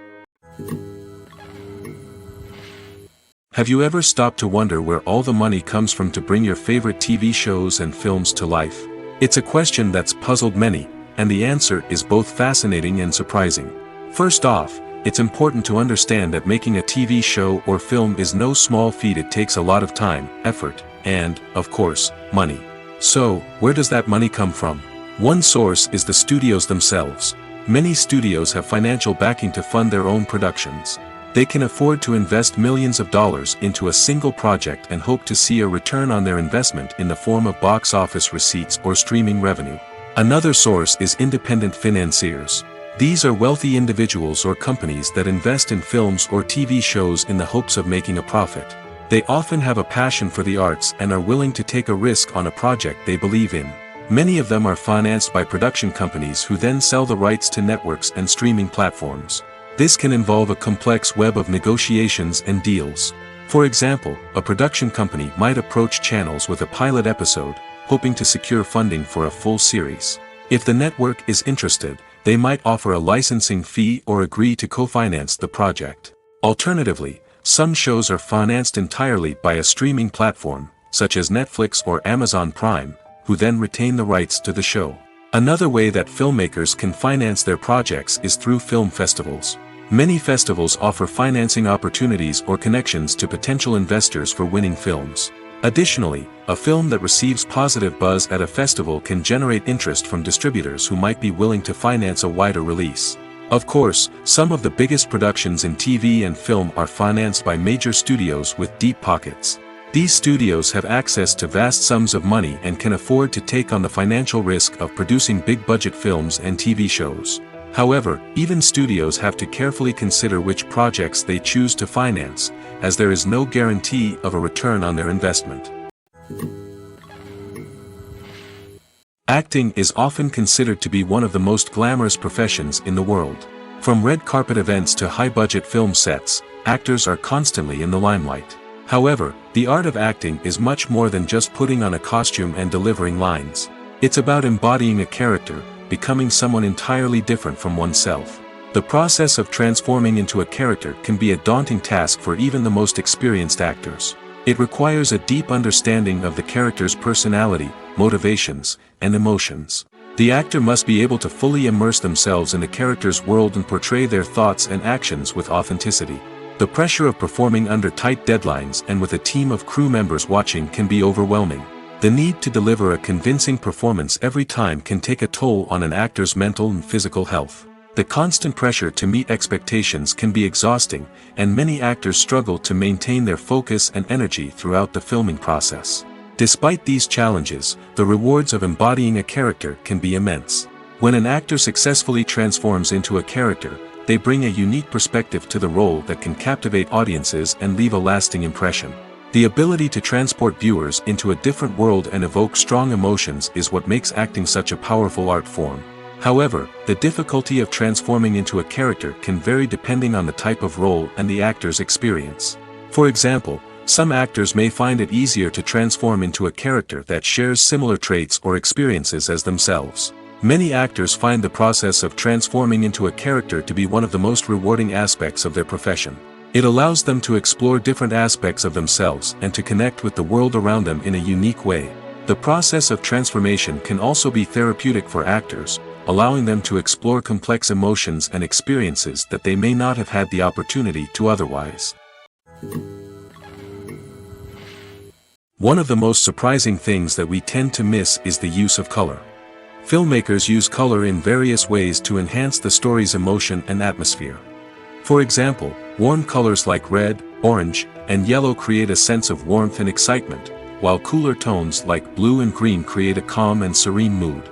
Have you ever stopped to wonder where all the money comes from to bring your favorite TV shows and films to life? It's a question that's puzzled many, and the answer is both fascinating and surprising. First off, it's important to understand that making a TV show or film is no small feat. It takes a lot of time, effort, and, of course, money. So, where does that money come from? One source is the studios themselves. Many studios have financial backing to fund their own productions. They can afford to invest millions of dollars into a single project and hope to see a return on their investment in the form of box office receipts or streaming revenue. Another source is independent financiers. These are wealthy individuals or companies that invest in films or TV shows in the hopes of making a profit. They often have a passion for the arts and are willing to take a risk on a project they believe in. Many of them are financed by production companies who then sell the rights to networks and streaming platforms. This can involve a complex web of negotiations and deals. For example, a production company might approach channels with a pilot episode, hoping to secure funding for a full series. If the network is interested, they might offer a licensing fee or agree to co-finance the project. Alternatively, some shows are financed entirely by a streaming platform, such as Netflix or Amazon Prime, who then retain the rights to the show. Another way that filmmakers can finance their projects is through film festivals. Many festivals offer financing opportunities or connections to potential investors for winning films. Additionally, a film that receives positive buzz at a festival can generate interest from distributors who might be willing to finance a wider release. Of course, some of the biggest productions in TV and film are financed by major studios with deep pockets. These studios have access to vast sums of money and can afford to take on the financial risk of producing big-budget films and TV shows. However, even studios have to carefully consider which projects they choose to finance, as there is no guarantee of a return on their investment. Acting is often considered to be one of the most glamorous professions in the world. From red carpet events to high-budget film sets, actors are constantly in the limelight. However, the art of acting is much more than just putting on a costume and delivering lines. It's about embodying a character, becoming someone entirely different from oneself. The process of transforming into a character can be a daunting task for even the most experienced actors. It requires a deep understanding of the character's personality, motivations, and emotions. The actor must be able to fully immerse themselves in the character's world and portray their thoughts and actions with authenticity. The pressure of performing under tight deadlines and with a team of crew members watching can be overwhelming. The need to deliver a convincing performance every time can take a toll on an actor's mental and physical health. The constant pressure to meet expectations can be exhausting, and many actors struggle to maintain their focus and energy throughout the filming process. Despite these challenges, the rewards of embodying a character can be immense. When an actor successfully transforms into a character, they bring a unique perspective to the role that can captivate audiences and leave a lasting impression. The ability to transport viewers into a different world and evoke strong emotions is what makes acting such a powerful art form. However, the difficulty of transforming into a character can vary depending on the type of role and the actor's experience. For example, some actors may find it easier to transform into a character that shares similar traits or experiences as themselves. Many actors find the process of transforming into a character to be one of the most rewarding aspects of their profession. It allows them to explore different aspects of themselves and to connect with the world around them in a unique way. The process of transformation can also be therapeutic for actors, allowing them to explore complex emotions and experiences that they may not have had the opportunity to otherwise. One of the most surprising things that we tend to miss is the use of color. Filmmakers use color in various ways to enhance the story's emotion and atmosphere. For example, warm colors like red, orange, and yellow create a sense of warmth and excitement, while cooler tones like blue and green create a calm and serene mood.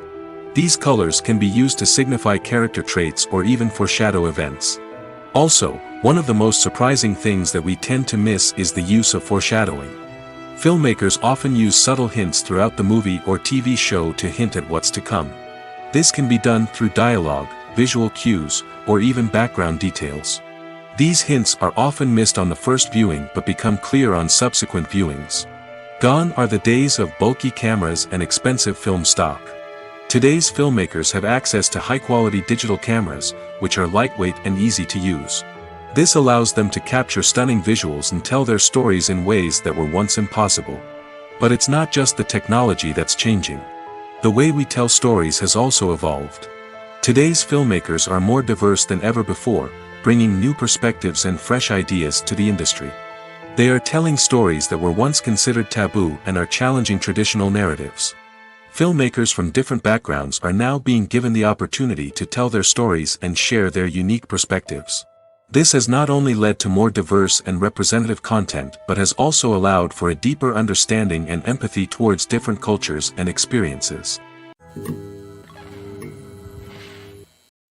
These colors can be used to signify character traits or even foreshadow events. Also, one of the most surprising things that we tend to miss is the use of foreshadowing. Filmmakers often use subtle hints throughout the movie or TV show to hint at what's to come. This can be done through dialogue, visual cues, or even background details. These hints are often missed on the first viewing but become clear on subsequent viewings. Gone are the days of bulky cameras and expensive film stock. Today's filmmakers have access to high-quality digital cameras, which are lightweight and easy to use. This allows them to capture stunning visuals and tell their stories in ways that were once impossible. But it's not just the technology that's changing. The way we tell stories has also evolved. Today's filmmakers are more diverse than ever before, bringing new perspectives and fresh ideas to the industry. They are telling stories that were once considered taboo and are challenging traditional narratives. Filmmakers from different backgrounds are now being given the opportunity to tell their stories and share their unique perspectives. This has not only led to more diverse and representative content but has also allowed for a deeper understanding and empathy towards different cultures and experiences.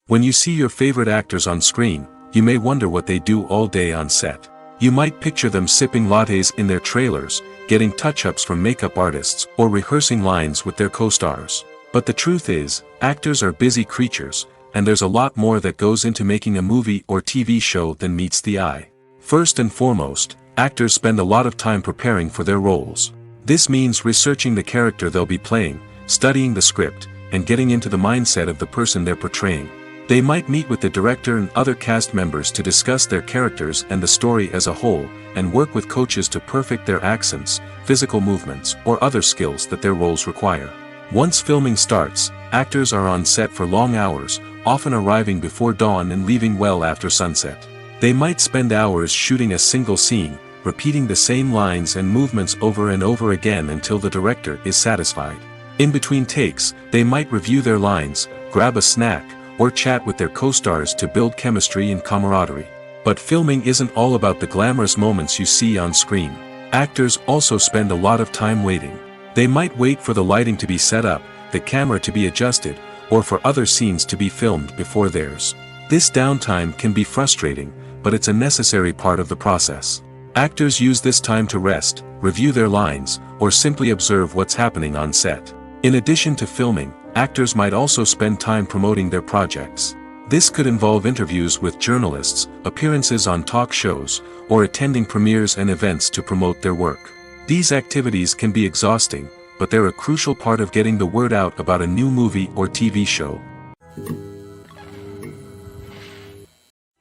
When you see your favorite actors on screen, you may wonder what they do all day on set. You might picture them sipping lattes in their trailers, getting touch-ups from makeup artists, or rehearsing lines with their co-stars. But the truth is, actors are busy creatures, and there's a lot more that goes into making a movie or TV show than meets the eye. First and foremost, actors spend a lot of time preparing for their roles. This means researching the character they'll be playing, studying the script, and getting into the mindset of the person they're portraying. They might meet with the director and other cast members to discuss their characters and the story as a whole, and work with coaches to perfect their accents, physical movements, or other skills that their roles require. Once filming starts, actors are on set for long hours, often arriving before dawn and leaving well after sunset. They might spend hours shooting a single scene, repeating the same lines and movements over and over again until the director is satisfied. In between takes, they might review their lines, grab a snack, or chat with their co-stars to build chemistry and camaraderie. But filming isn't all about the glamorous moments you see on screen. Actors also spend a lot of time waiting. They might wait for the lighting to be set up, the camera to be adjusted, or for other scenes to be filmed before theirs. This downtime can be frustrating, but it's a necessary part of the process. Actors use this time to rest, review their lines, or simply observe what's happening on set. In addition to filming, actors might also spend time promoting their projects. This could involve interviews with journalists, appearances on talk shows, or attending premieres and events to promote their work. These activities can be exhausting, but they're a crucial part of getting the word out about a new movie or TV show.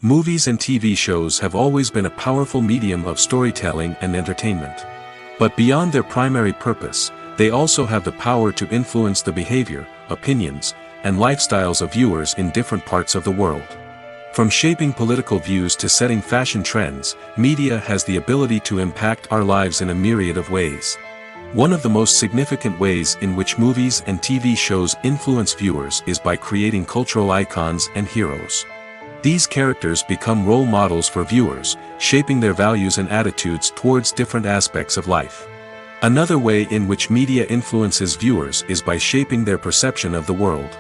Movies and TV shows have always been a powerful medium of storytelling and entertainment. But beyond their primary purpose, they also have the power to influence the behavior, opinions, and lifestyles of viewers in different parts of the world. From shaping political views to setting fashion trends, media has the ability to impact our lives in a myriad of ways. One of the most significant ways in which movies and TV shows influence viewers is by creating cultural icons and heroes. These characters become role models for viewers, shaping their values and attitudes towards different aspects of life. Another way in which media influences viewers is by shaping their perception of the world.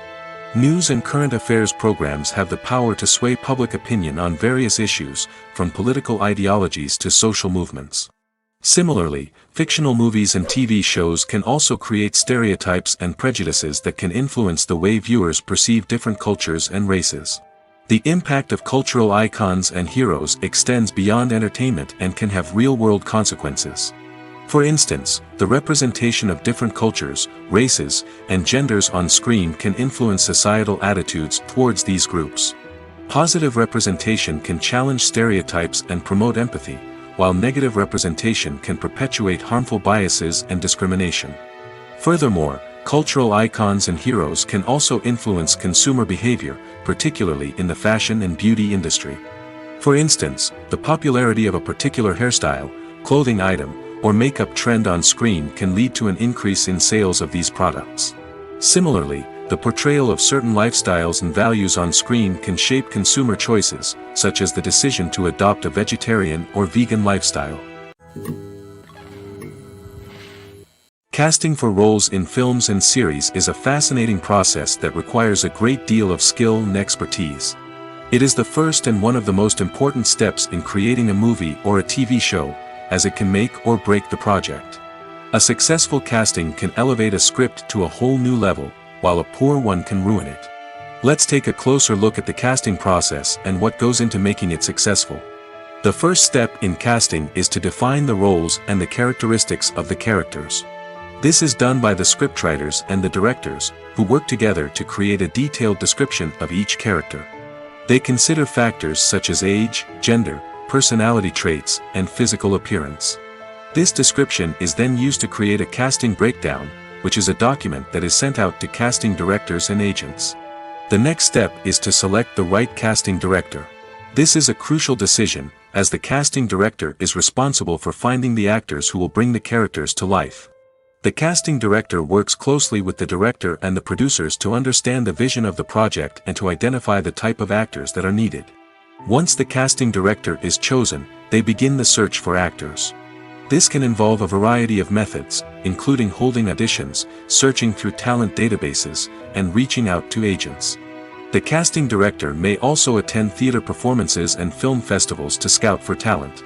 News and current affairs programs have the power to sway public opinion on various issues, from political ideologies to social movements. Similarly, fictional movies and TV shows can also create stereotypes and prejudices that can influence the way viewers perceive different cultures and races. The impact of cultural icons and heroes extends beyond entertainment and can have real-world consequences. For instance, the representation of different cultures, races, and genders on screen can influence societal attitudes towards these groups. Positive representation can challenge stereotypes and promote empathy, while negative representation can perpetuate harmful biases and discrimination. Furthermore, cultural icons and heroes can also influence consumer behavior, particularly in the fashion and beauty industry. For instance, the popularity of a particular hairstyle, clothing item, or makeup trend on screen can lead to an increase in sales of these products. Similarly, the portrayal of certain lifestyles and values on screen can shape consumer choices, such as the decision to adopt a vegetarian or vegan lifestyle. Casting for roles in films and series is a fascinating process that requires a great deal of skill and expertise. It is the first and one of the most important steps in creating a movie or a TV show, as it can make or break the project. A successful casting can elevate a script to a whole new level, while a poor one can ruin it. Let's take a closer look at the casting process and what goes into making it successful. The first step in casting is to define the roles and the characteristics of the characters. This is done by the scriptwriters and the directors, who work together to create a detailed description of each character. They consider factors such as age, gender, personality traits, and physical appearance. This description is then used to create a casting breakdown, which is a document that is sent out to casting directors and agents. The next step is to select the right casting director. This is a crucial decision, as the casting director is responsible for finding the actors who will bring the characters to life. The casting director works closely with the director and the producers to understand the vision of the project and to identify the type of actors that are needed. Once the casting director is chosen, they begin the search for actors. This can involve a variety of methods, including holding auditions, searching through talent databases, and reaching out to agents. The casting director may also attend theater performances and film festivals to scout for talent.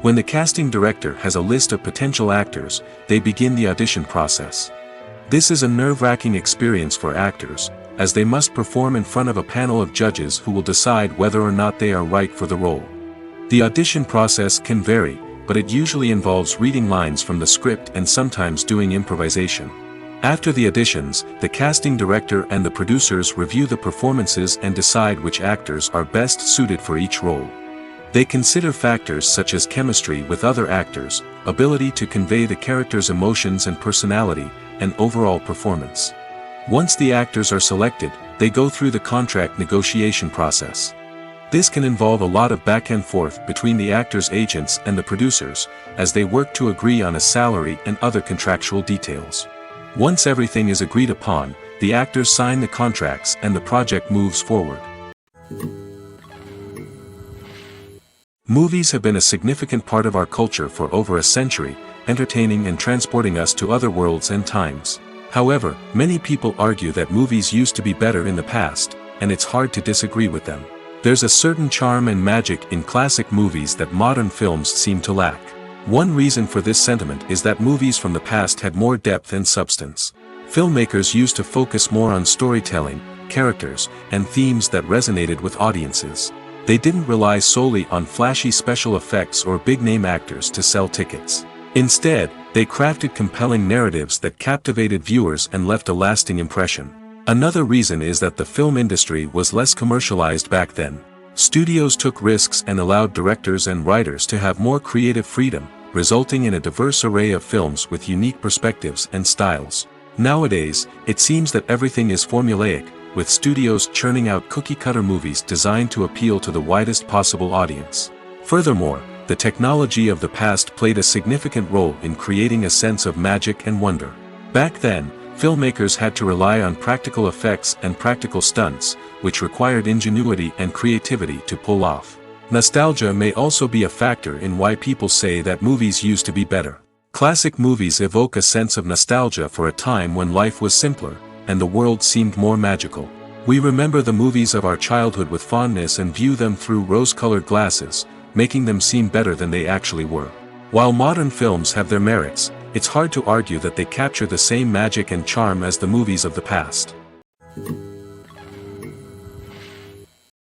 When the casting director has a list of potential actors, they begin the audition process. This is a nerve-wracking experience for actors, as they must perform in front of a panel of judges who will decide whether or not they are right for the role. The audition process can vary, but it usually involves reading lines from the script and sometimes doing improvisation. After the auditions, the casting director and the producers review the performances and decide which actors are best suited for each role. They consider factors such as chemistry with other actors, ability to convey the character's emotions and personality, and overall performance. Once the actors are selected, they go through the contract negotiation process. This can involve a lot of back and forth between the actors' agents and the producers, as they work to agree on a salary and other contractual details. Once everything is agreed upon, the actors sign the contracts and the project moves forward. Movies have been a significant part of our culture for over a century, entertaining and transporting us to other worlds and times. However, many people argue that movies used to be better in the past, and it's hard to disagree with them. There's a certain charm and magic in classic movies that modern films seem to lack. One reason for this sentiment is that movies from the past had more depth and substance. Filmmakers used to focus more on storytelling, characters, and themes that resonated with audiences. They didn't rely solely on flashy special effects or big-name actors to sell tickets. Instead, they crafted compelling narratives that captivated viewers and left a lasting impression. Another reason is that the film industry was less commercialized back then. Studios took risks and allowed directors and writers to have more creative freedom, resulting in a diverse array of films with unique perspectives and styles. Nowadays, it seems that everything is formulaic, with studios churning out cookie-cutter movies designed to appeal to the widest possible audience. Furthermore, the technology of the past played a significant role in creating a sense of magic and wonder. Back then, filmmakers had to rely on practical effects and practical stunts, which required ingenuity and creativity to pull off. Nostalgia may also be a factor in why people say that movies used to be better. Classic movies evoke a sense of nostalgia for a time when life was simpler, and the world seemed more magical. We remember the movies of our childhood with fondness and view them through rose-colored glasses, making them seem better than they actually were. While modern films have their merits, it's hard to argue that they capture the same magic and charm as the movies of the past.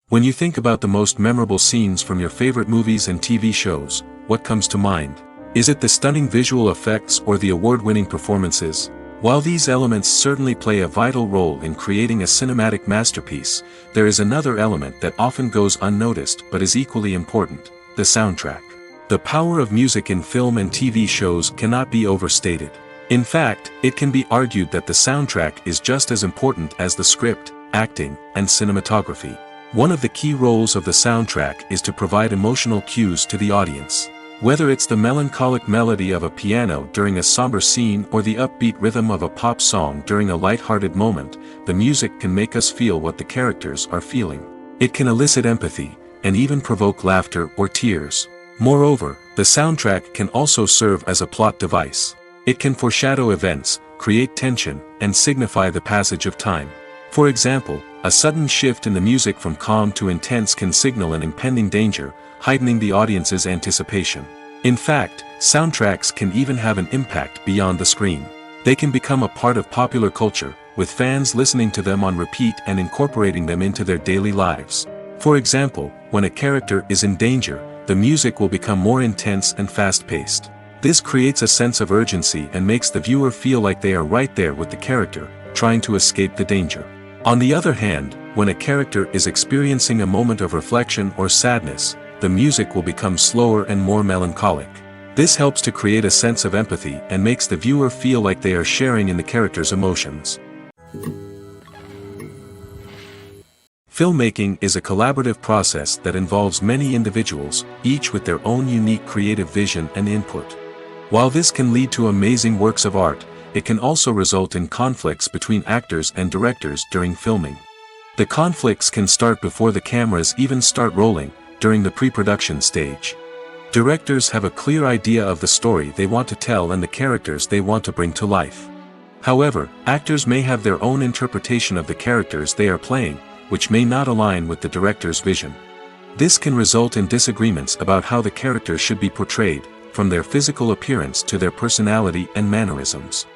When you think about the most memorable scenes from your favorite movies and TV shows, what comes to mind? Is it the stunning visual effects or the award-winning performances? While these elements certainly play a vital role in creating a cinematic masterpiece, there is another element that often goes unnoticed but is equally important: the soundtrack. The power of music in film and TV shows cannot be overstated. In fact, it can be argued that the soundtrack is just as important as the script, acting, and cinematography. One of the key roles of the soundtrack is to provide emotional cues to the audience. Whether it's the melancholic melody of a piano during a somber scene or the upbeat rhythm of a pop song during a light-hearted moment, the music can make us feel what the characters are feeling. It can elicit empathy, and even provoke laughter or tears. Moreover, the soundtrack can also serve as a plot device. It can foreshadow events, create tension, and signify the passage of time. For example, a sudden shift in the music from calm to intense can signal an impending danger, heightening the audience's anticipation. In fact, soundtracks can even have an impact beyond the screen. They can become a part of popular culture, with fans listening to them on repeat and incorporating them into their daily lives. For example, when a character is in danger, the music will become more intense and fast-paced. This creates a sense of urgency and makes the viewer feel like they are right there with the character, trying to escape the danger. On the other hand, when a character is experiencing a moment of reflection or sadness, the music will become slower and more melancholic. This helps to create a sense of empathy and makes the viewer feel like they are sharing in the character's emotions. Filmmaking is a collaborative process that involves many individuals, each with their own unique creative vision and input. While this can lead to amazing works of art, it can also result in conflicts between actors and directors during filming. The conflicts can start before the cameras even start rolling, during the pre-production stage. Directors have a clear idea of the story they want to tell and the characters they want to bring to life. However, actors may have their own interpretation of the characters they are playing, which may not align with the director's vision. This can result in disagreements about how the characters should be portrayed, from their physical appearance to their personality and mannerisms.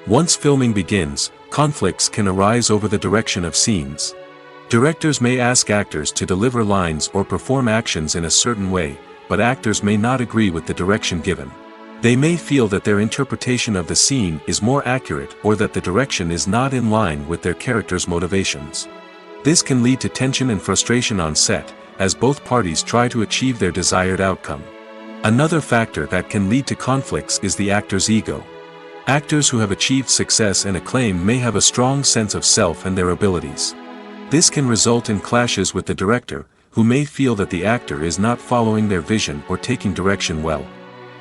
Once filming begins, conflicts can arise over the direction of scenes. Directors may ask actors to deliver lines or perform actions in a certain way, but actors may not agree with the direction given. They may feel that their interpretation of the scene is more accurate or that the direction is not in line with their character's motivations. This can lead to tension and frustration on set, as both parties try to achieve their desired outcome. Another factor that can lead to conflicts is the actor's ego. Actors who have achieved success and acclaim may have a strong sense of self and their abilities. This can result in clashes with the director, who may feel that the actor is not following their vision or taking direction well.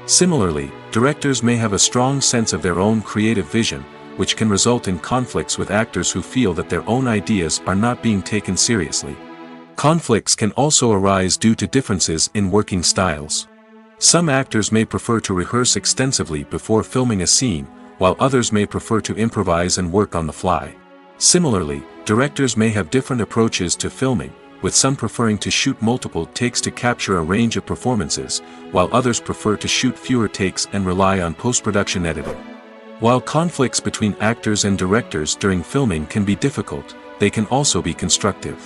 Similarly, directors may have a strong sense of their own creative vision, which can result in conflicts with actors who feel that their own ideas are not being taken seriously. Conflicts can also arise due to differences in working styles. Some actors may prefer to rehearse extensively before filming a scene, while others may prefer to improvise and work on the fly. Similarly, directors may have different approaches to filming, with some preferring to shoot multiple takes to capture a range of performances, while others prefer to shoot fewer takes and rely on post-production editing. While conflicts between actors and directors during filming can be difficult, they can also be constructive.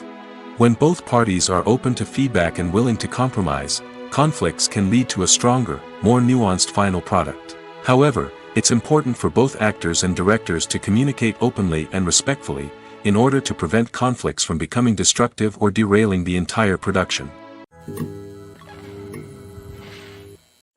When both parties are open to feedback and willing to compromise, conflicts can lead to a stronger, more nuanced final product. However, it's important for both actors and directors to communicate openly and respectfully, in order to prevent conflicts from becoming destructive or derailing the entire production.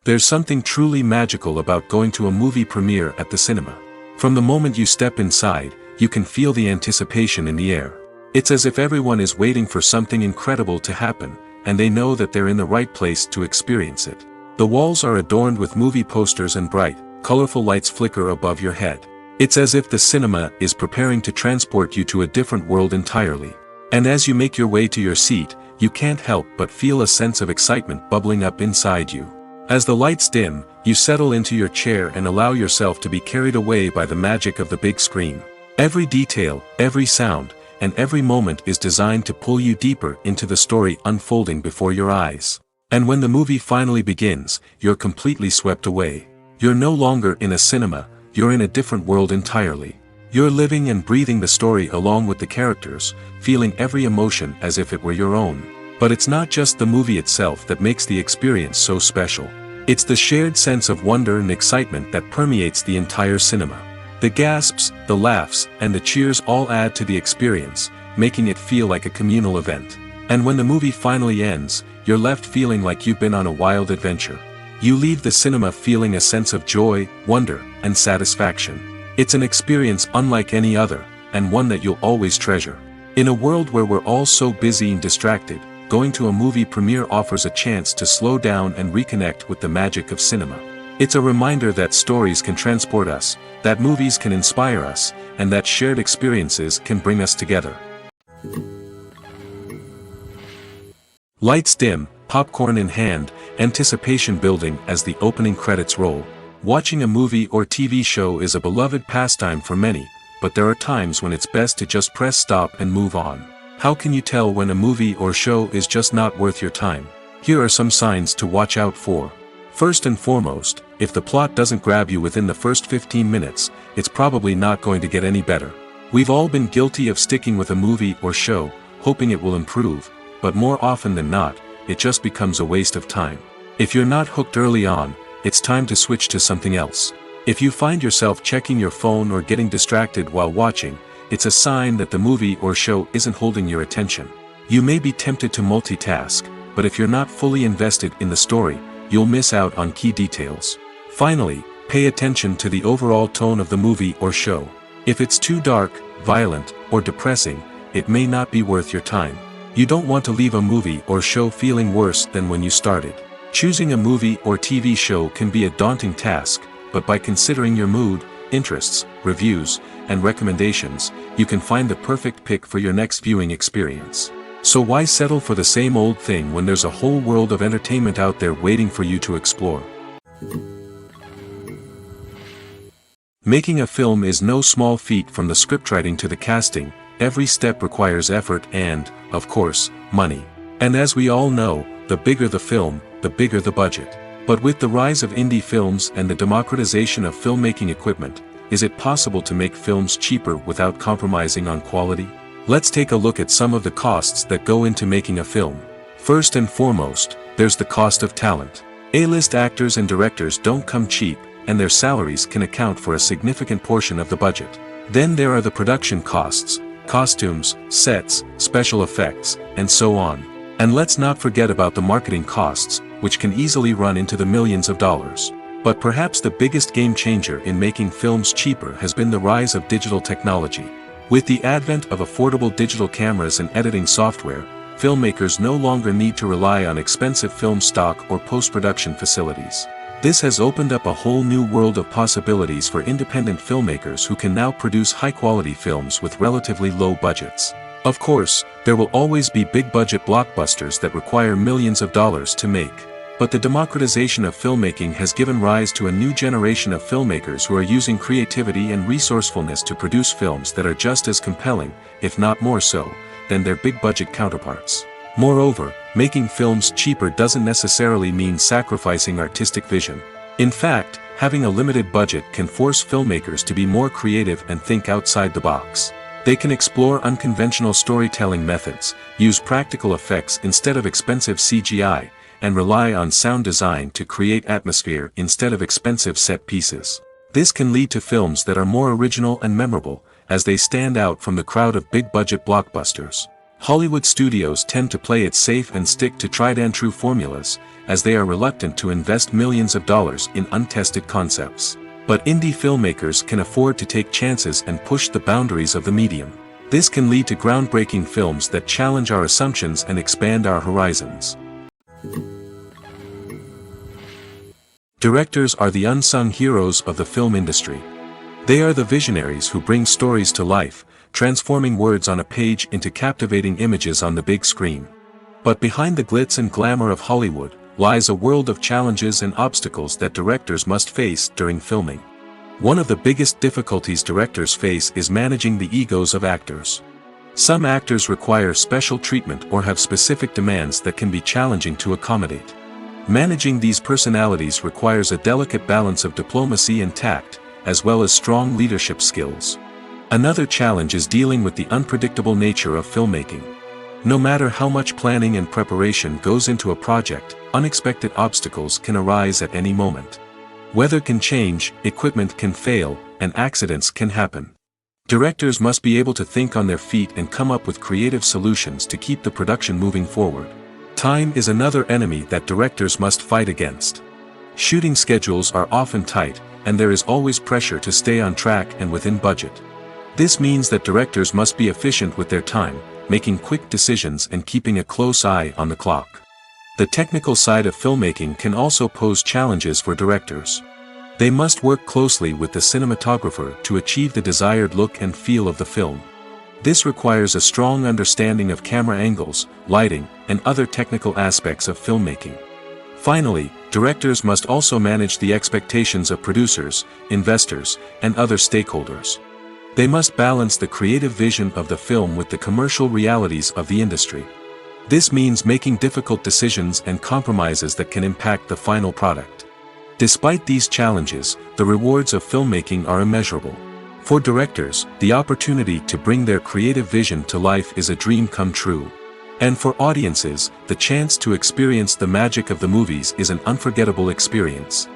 There's something truly magical about going to a movie premiere at the cinema. From the moment you step inside, you can feel the anticipation in the air. It's as if everyone is waiting for something incredible to happen, and they know that they're in the right place to experience it. The walls are adorned with movie posters and bright, colorful lights flicker above your head. It's as if the cinema is preparing to transport you to a different world entirely. And as you make your way to your seat, you can't help but feel a sense of excitement bubbling up inside you. As the lights dim, you settle into your chair and allow yourself to be carried away by the magic of the big screen. Every detail, every sound, and every moment is designed to pull you deeper into the story unfolding before your eyes. And when the movie finally begins, you're completely swept away. You're no longer in a cinema, you're in a different world entirely. You're living and breathing the story along with the characters, feeling every emotion as if it were your own. But it's not just the movie itself that makes the experience so special. It's the shared sense of wonder and excitement that permeates the entire cinema. The gasps, the laughs, and the cheers all add to the experience, making it feel like a communal event. And when the movie finally ends, you're left feeling like you've been on a wild adventure. You leave the cinema feeling a sense of joy, wonder, and satisfaction. It's an experience unlike any other, and one that you'll always treasure. In a world where we're all so busy and distracted, going to a movie premiere offers a chance to slow down and reconnect with the magic of cinema. It's a reminder that stories can transport us, that movies can inspire us, and that shared experiences can bring us together. Lights dim, popcorn in hand, anticipation building as the opening credits roll. Watching a movie or TV show is a beloved pastime for many, but there are times when it's best to just press stop and move on. How can you tell when a movie or show is just not worth your time? Here are some signs to watch out for. First and foremost, if the plot doesn't grab you within the first 15 minutes, it's probably not going to get any better. We've all been guilty of sticking with a movie or show, hoping it will improve, but more often than not, it just becomes a waste of time. If you're not hooked early on, it's time to switch to something else. If you find yourself checking your phone or getting distracted while watching, it's a sign that the movie or show isn't holding your attention. You may be tempted to multitask, but if you're not fully invested in the story, you'll miss out on key details. Finally, pay attention to the overall tone of the movie or show. If it's too dark, violent, or depressing, it may not be worth your time. You don't want to leave a movie or show feeling worse than when you started. Choosing a movie or TV show can be a daunting task, but by considering your mood, interests, reviews, and recommendations, you can find the perfect pick for your next viewing experience. So why settle for the same old thing when there's a whole world of entertainment out there waiting for you to explore? Making a film is no small feat. From the scriptwriting to the casting, every step requires effort and, of course, money. And as we all know, the bigger the film, the bigger the budget. But with the rise of indie films and the democratization of filmmaking equipment, is it possible to make films cheaper without compromising on quality? Let's take a look at some of the costs that go into making a film. First and foremost, there's the cost of talent. A-list actors and directors don't come cheap, and their salaries can account for a significant portion of the budget. Then there are the production costs, costumes, sets, special effects, and so on. And let's not forget about the marketing costs, which can easily run into the millions of dollars. But perhaps the biggest game changer in making films cheaper has been the rise of digital technology. With the advent of affordable digital cameras and editing software, filmmakers no longer need to rely on expensive film stock or post-production facilities. This has opened up a whole new world of possibilities for independent filmmakers who can now produce high-quality films with relatively low budgets. Of course, there will always be big-budget blockbusters that require millions of dollars to make. But the democratization of filmmaking has given rise to a new generation of filmmakers who are using creativity and resourcefulness to produce films that are just as compelling, if not more so, than their big-budget counterparts. Moreover, making films cheaper doesn't necessarily mean sacrificing artistic vision. In fact, having a limited budget can force filmmakers to be more creative and think outside the box. They can explore unconventional storytelling methods, use practical effects instead of expensive CGI, and rely on sound design to create atmosphere instead of expensive set pieces. This can lead to films that are more original and memorable, as they stand out from the crowd of big-budget blockbusters. Hollywood studios tend to play it safe and stick to tried-and-true formulas, as they are reluctant to invest millions of dollars in untested concepts. But indie filmmakers can afford to take chances and push the boundaries of the medium. This can lead to groundbreaking films that challenge our assumptions and expand our horizons. Directors are the unsung heroes of the film industry. They are the visionaries who bring stories to life, transforming words on a page into captivating images on the big screen. But behind the glitz and glamour of Hollywood lies a world of challenges and obstacles that directors must face during filming. One of the biggest difficulties directors face is managing the egos of actors. Some actors require special treatment or have specific demands that can be challenging to accommodate. Managing these personalities requires a delicate balance of diplomacy and tact, as well as strong leadership skills. Another challenge is dealing with the unpredictable nature of filmmaking. No matter how much planning and preparation goes into a project, unexpected obstacles can arise at any moment. Weather can change, equipment can fail, and accidents can happen. Directors must be able to think on their feet and come up with creative solutions to keep the production moving forward. Time is another enemy that directors must fight against. Shooting schedules are often tight, and there is always pressure to stay on track and within budget. This means that directors must be efficient with their time, making quick decisions and keeping a close eye on the clock. The technical side of filmmaking can also pose challenges for directors. They must work closely with the cinematographer to achieve the desired look and feel of the film. This requires a strong understanding of camera angles, lighting, and other technical aspects of filmmaking. Finally, directors must also manage the expectations of producers, investors, and other stakeholders. They must balance the creative vision of the film with the commercial realities of the industry. This means making difficult decisions and compromises that can impact the final product. Despite these challenges, the rewards of filmmaking are immeasurable. For directors, the opportunity to bring their creative vision to life is a dream come true. And for audiences, the chance to experience the magic of the movies is an unforgettable experience.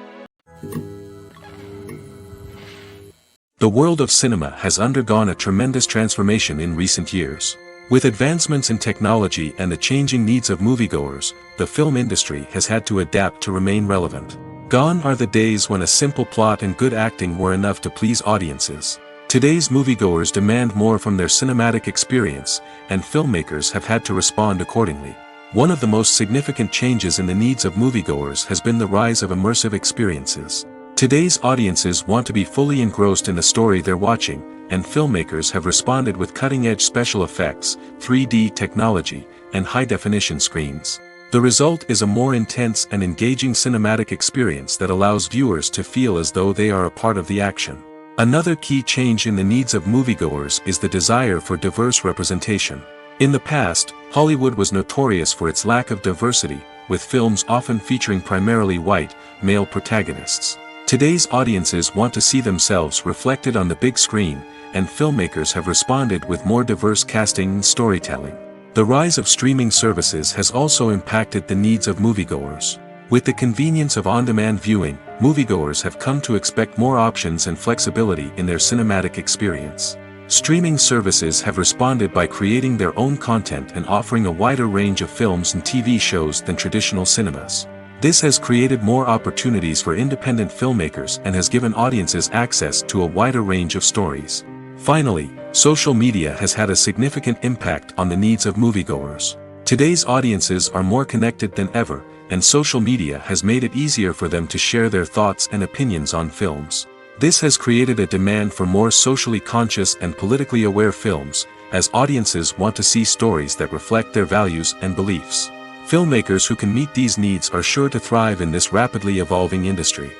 The world of cinema has undergone a tremendous transformation in recent years. With advancements in technology and the changing needs of moviegoers, the film industry has had to adapt to remain relevant. Gone are the days when a simple plot and good acting were enough to please audiences. Today's moviegoers demand more from their cinematic experience, and filmmakers have had to respond accordingly. One of the most significant changes in the needs of moviegoers has been the rise of immersive experiences. Today's audiences want to be fully engrossed in the story they're watching, and filmmakers have responded with cutting-edge special effects, 3D technology, and high-definition screens. The result is a more intense and engaging cinematic experience that allows viewers to feel as though they are a part of the action. Another key change in the needs of moviegoers is the desire for diverse representation. In the past, Hollywood was notorious for its lack of diversity, with films often featuring primarily white, male protagonists. Today's audiences want to see themselves reflected on the big screen, and filmmakers have responded with more diverse casting and storytelling. The rise of streaming services has also impacted the needs of moviegoers. With the convenience of on-demand viewing, moviegoers have come to expect more options and flexibility in their cinematic experience. Streaming services have responded by creating their own content and offering a wider range of films and TV shows than traditional cinemas. This has created more opportunities for independent filmmakers and has given audiences access to a wider range of stories. Finally, social media has had a significant impact on the needs of moviegoers. Today's audiences are more connected than ever, and social media has made it easier for them to share their thoughts and opinions on films. This has created a demand for more socially conscious and politically aware films, as audiences want to see stories that reflect their values and beliefs. Filmmakers who can meet these needs are sure to thrive in this rapidly evolving industry.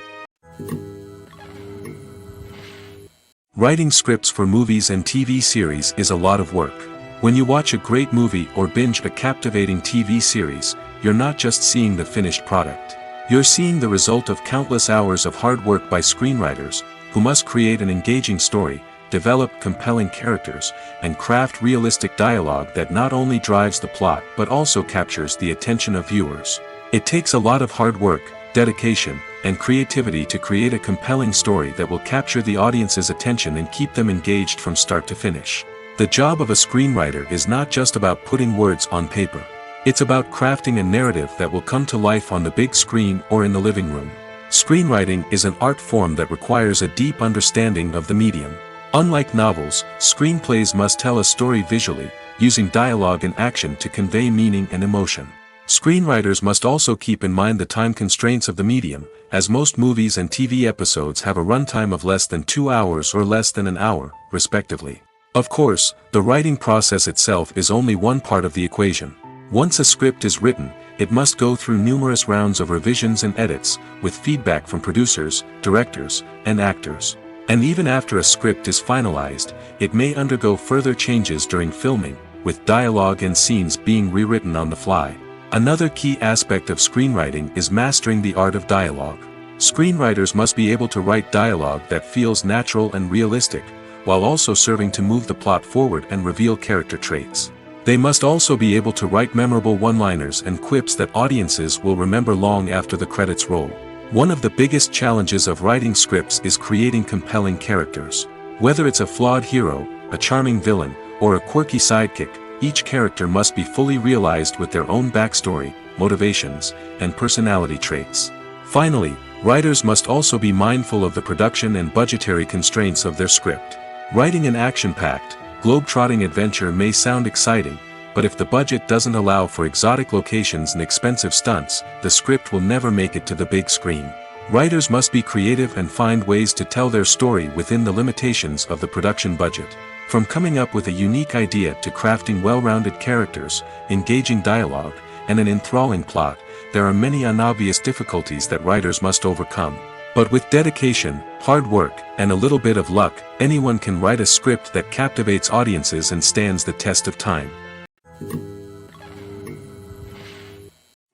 Writing scripts for movies and TV series is a lot of work. When you watch a great movie or binge a captivating TV series, you're not just seeing the finished product. You're seeing the result of countless hours of hard work by screenwriters, who must create an engaging story, develop compelling characters, and craft realistic dialogue that not only drives the plot but also captures the attention of viewers. It takes a lot of hard work, dedication, and creativity to create a compelling story that will capture the audience's attention and keep them engaged from start to finish. The job of a screenwriter is not just about putting words on paper. It's about crafting a narrative that will come to life on the big screen or in the living room. Screenwriting is an art form that requires a deep understanding of the medium. Unlike novels, screenplays must tell a story visually, using dialogue and action to convey meaning and emotion. Screenwriters must also keep in mind the time constraints of the medium, as most movies and TV episodes have a runtime of less than 2 hours or less than an hour, respectively. Of course, the writing process itself is only one part of the equation. Once a script is written, it must go through numerous rounds of revisions and edits, with feedback from producers, directors, and actors. And even after a script is finalized, it may undergo further changes during filming, with dialogue and scenes being rewritten on the fly. Another key aspect of screenwriting is mastering the art of dialogue. Screenwriters must be able to write dialogue that feels natural and realistic, while also serving to move the plot forward and reveal character traits. They must also be able to write memorable one-liners and quips that audiences will remember long after the credits roll. One of the biggest challenges of writing scripts is creating compelling characters. Whether it's a flawed hero, a charming villain, or a quirky sidekick, each character must be fully realized with their own backstory, motivations, and personality traits. Finally, writers must also be mindful of the production and budgetary constraints of their script. Writing an action-packed, globe-trotting adventure may sound exciting, but if the budget doesn't allow for exotic locations and expensive stunts, the script will never make it to the big screen. Writers must be creative and find ways to tell their story within the limitations of the production budget. From coming up with a unique idea to crafting well-rounded characters, engaging dialogue, and an enthralling plot, there are many unobvious difficulties that writers must overcome. But with dedication, hard work, and a little bit of luck, anyone can write a script that captivates audiences and stands the test of time.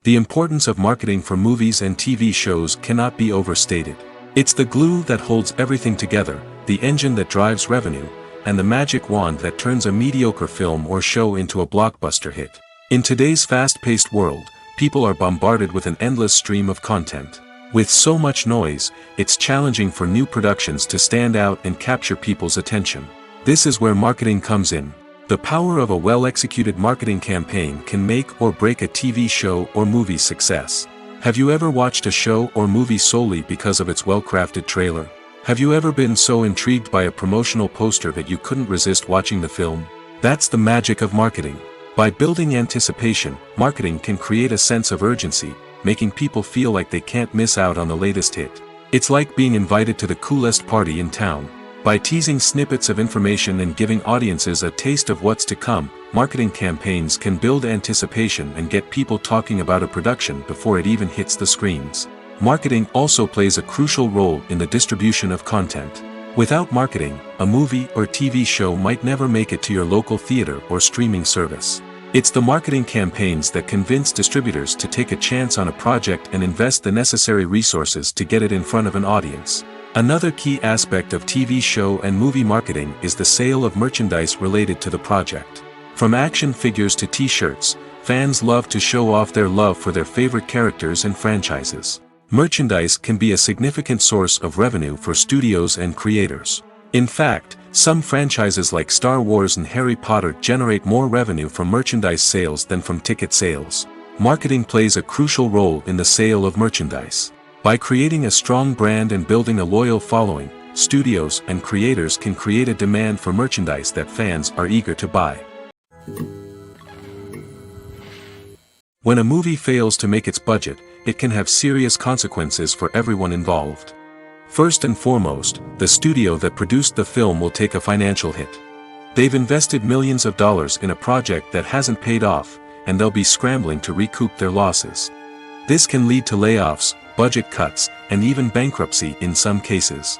The importance of marketing for movies and TV shows cannot be overstated. It's the glue that holds everything together, the engine that drives revenue, and the magic wand that turns a mediocre film or show into a blockbuster hit. In today's fast-paced world, people are bombarded with an endless stream of content. With so much noise, it's challenging for new productions to stand out and capture people's attention. This is where marketing comes in. The power of a well-executed marketing campaign can make or break a TV show or movie's success. Have you ever watched a show or movie solely because of its well-crafted trailer? Have you ever been so intrigued by a promotional poster that you couldn't resist watching the film? That's the magic of marketing. By building anticipation, marketing can create a sense of urgency, making people feel like they can't miss out on the latest hit. It's like being invited to the coolest party in town. By teasing snippets of information and giving audiences a taste of what's to come, marketing campaigns can build anticipation and get people talking about a production before it even hits the screens. Marketing also plays a crucial role in the distribution of content. Without marketing, a movie or TV show might never make it to your local theater or streaming service. It's the marketing campaigns that convince distributors to take a chance on a project and invest the necessary resources to get it in front of an audience. Another key aspect of TV show and movie marketing is the sale of merchandise related to the project. From action figures to t-shirts, fans love to show off their love for their favorite characters and franchises. Merchandise can be a significant source of revenue for studios and creators. In fact, some franchises like Star Wars and Harry Potter generate more revenue from merchandise sales than from ticket sales. Marketing plays a crucial role in the sale of merchandise. By creating a strong brand and building a loyal following, studios and creators can create a demand for merchandise that fans are eager to buy. When a movie fails to make its budget, it can have serious consequences for everyone involved. First and foremost, the studio that produced the film will take a financial hit. They've invested millions of dollars in a project that hasn't paid off, and they'll be scrambling to recoup their losses. This can lead to layoffs, budget cuts, and even bankruptcy in some cases.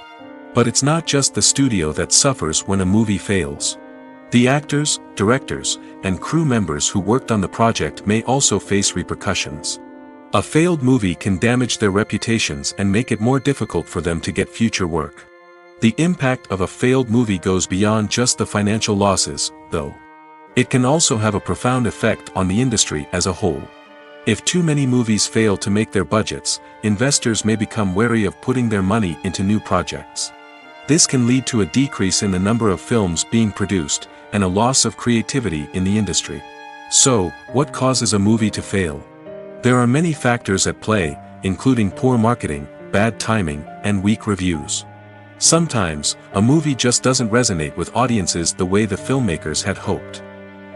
But it's not just the studio that suffers when a movie fails. The actors, directors, and crew members who worked on the project may also face repercussions. A failed movie can damage their reputations and make it more difficult for them to get future work. The impact of a failed movie goes beyond just the financial losses, though. It can also have a profound effect on the industry as a whole. If too many movies fail to make their budgets, investors may become wary of putting their money into new projects. This can lead to a decrease in the number of films being produced, and a loss of creativity in the industry. So, what causes a movie to fail? There are many factors at play, including poor marketing, bad timing, and weak reviews. Sometimes, a movie just doesn't resonate with audiences the way the filmmakers had hoped.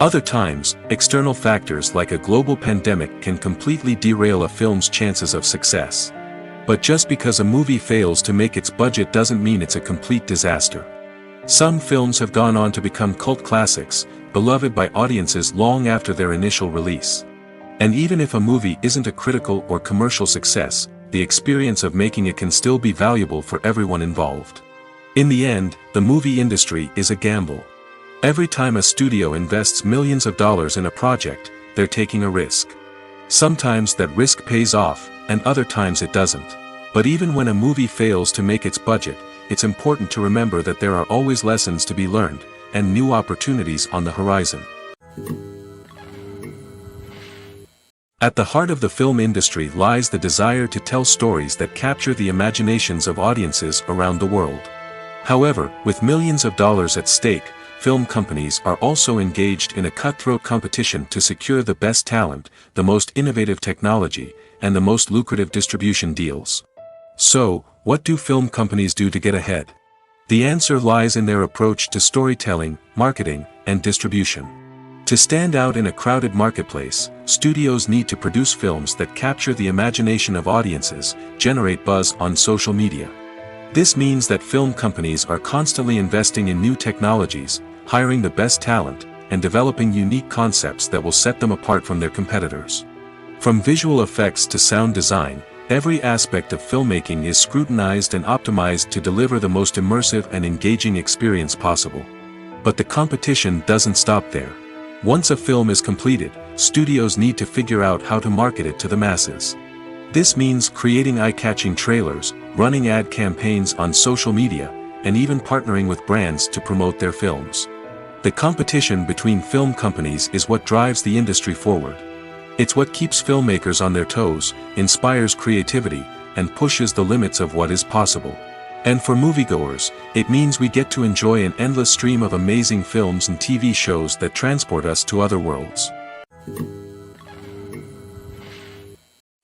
Other times, external factors like a global pandemic can completely derail a film's chances of success. But just because a movie fails to make its budget doesn't mean it's a complete disaster. Some films have gone on to become cult classics, beloved by audiences long after their initial release. And even if a movie isn't a critical or commercial success, the experience of making it can still be valuable for everyone involved. In the end, the movie industry is a gamble. Every time a studio invests millions of dollars in a project, they're taking a risk. Sometimes that risk pays off, and other times it doesn't. But even when a movie fails to make its budget, it's important to remember that there are always lessons to be learned, and new opportunities on the horizon. At the heart of the film industry lies the desire to tell stories that capture the imaginations of audiences around the world. However, with millions of dollars at stake, film companies are also engaged in a cutthroat competition to secure the best talent, the most innovative technology, and the most lucrative distribution deals. So, what do film companies do to get ahead? The answer lies in their approach to storytelling, marketing, and distribution. To stand out in a crowded marketplace, studios need to produce films that capture the imagination of audiences, generate buzz on social media. This means that film companies are constantly investing in new technologies, hiring the best talent, and developing unique concepts that will set them apart from their competitors. From visual effects to sound design, every aspect of filmmaking is scrutinized and optimized to deliver the most immersive and engaging experience possible. But the competition doesn't stop there. Once a film is completed, studios need to figure out how to market it to the masses. This means creating eye-catching trailers, running ad campaigns on social media, and even partnering with brands to promote their films. The competition between film companies is what drives the industry forward. It's what keeps filmmakers on their toes, inspires creativity, and pushes the limits of what is possible. And for moviegoers, it means we get to enjoy an endless stream of amazing films and TV shows that transport us to other worlds.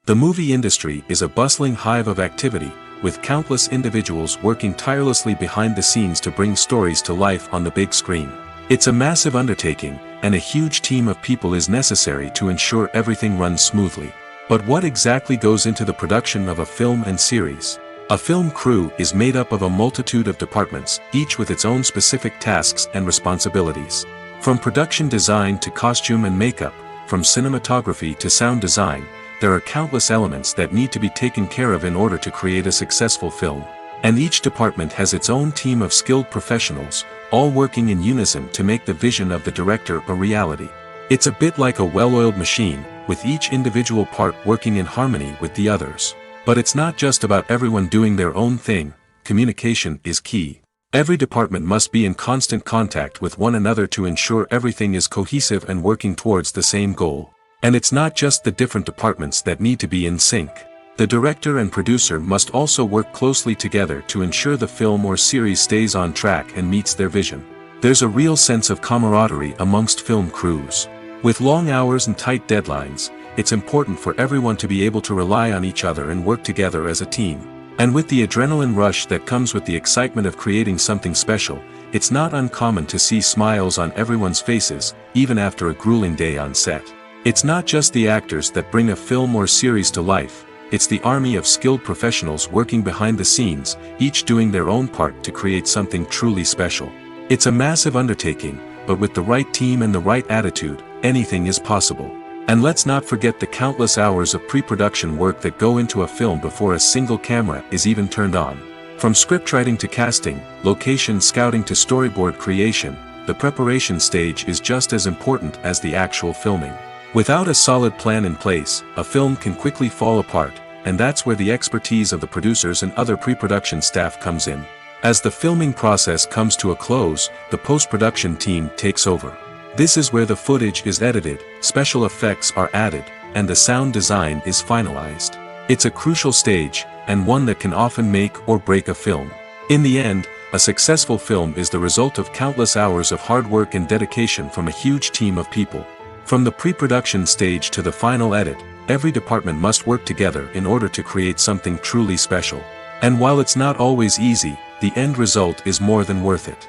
The movie industry is a bustling hive of activity, with countless individuals working tirelessly behind the scenes to bring stories to life on the big screen. It's a massive undertaking, and a huge team of people is necessary to ensure everything runs smoothly. But what exactly goes into the production of a film and series? A film crew is made up of a multitude of departments, each with its own specific tasks and responsibilities. From production design to costume and makeup, from cinematography to sound design, there are countless elements that need to be taken care of in order to create a successful film. And each department has its own team of skilled professionals, all working in unison to make the vision of the director a reality. It's a bit like a well-oiled machine, with each individual part working in harmony with the others. But it's not just about everyone doing their own thing. Communication is key. Every department must be in constant contact with one another to ensure everything is cohesive and working towards the same goal. And it's not just the different departments that need to be in sync. The director and producer must also work closely together to ensure the film or series stays on track and meets their vision. There's a real sense of camaraderie amongst film crews. With long hours and tight deadlines, it's important for everyone to be able to rely on each other and work together as a team. And with the adrenaline rush that comes with the excitement of creating something special, it's not uncommon to see smiles on everyone's faces, even after a grueling day on set. It's not just the actors that bring a film or series to life, it's the army of skilled professionals working behind the scenes, each doing their own part to create something truly special. It's a massive undertaking, but with the right team and the right attitude, anything is possible. And let's not forget the countless hours of pre-production work that go into a film before a single camera is even turned on. From scriptwriting to casting, location scouting to storyboard creation, the preparation stage is just as important as the actual filming. Without a solid plan in place, a film can quickly fall apart, and that's where the expertise of the producers and other pre-production staff comes in. As the filming process comes to a close, the post-production team takes over. This is where the footage is edited, special effects are added, and the sound design is finalized. It's a crucial stage, and one that can often make or break a film. In the end, a successful film is the result of countless hours of hard work and dedication from a huge team of people. From the pre-production stage to the final edit, every department must work together in order to create something truly special. And while it's not always easy, the end result is more than worth it.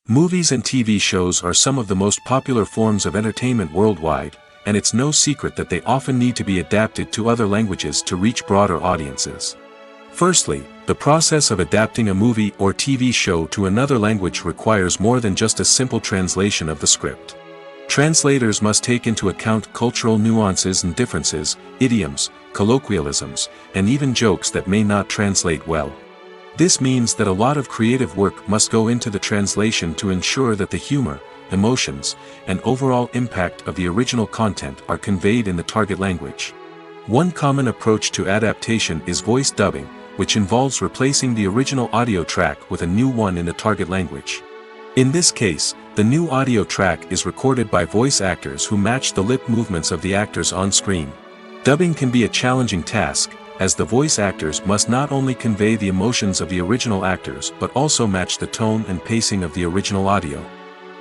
Movies and TV shows are some of the most popular forms of entertainment worldwide, and it's no secret that they often need to be adapted to other languages to reach broader audiences. Firstly, the process of adapting a movie or TV show to another language requires more than just a simple translation of the script. Translators must take into account cultural nuances and differences, idioms, colloquialisms, and even jokes that may not translate well. This means that a lot of creative work must go into the translation to ensure that the humor, emotions, and overall impact of the original content are conveyed in the target language. One common approach to adaptation is voice dubbing, which involves replacing the original audio track with a new one in the target language. In this case, the new audio track is recorded by voice actors who match the lip movements of the actors on screen. Dubbing can be a challenging task, as the voice actors must not only convey the emotions of the original actors but also match the tone and pacing of the original audio.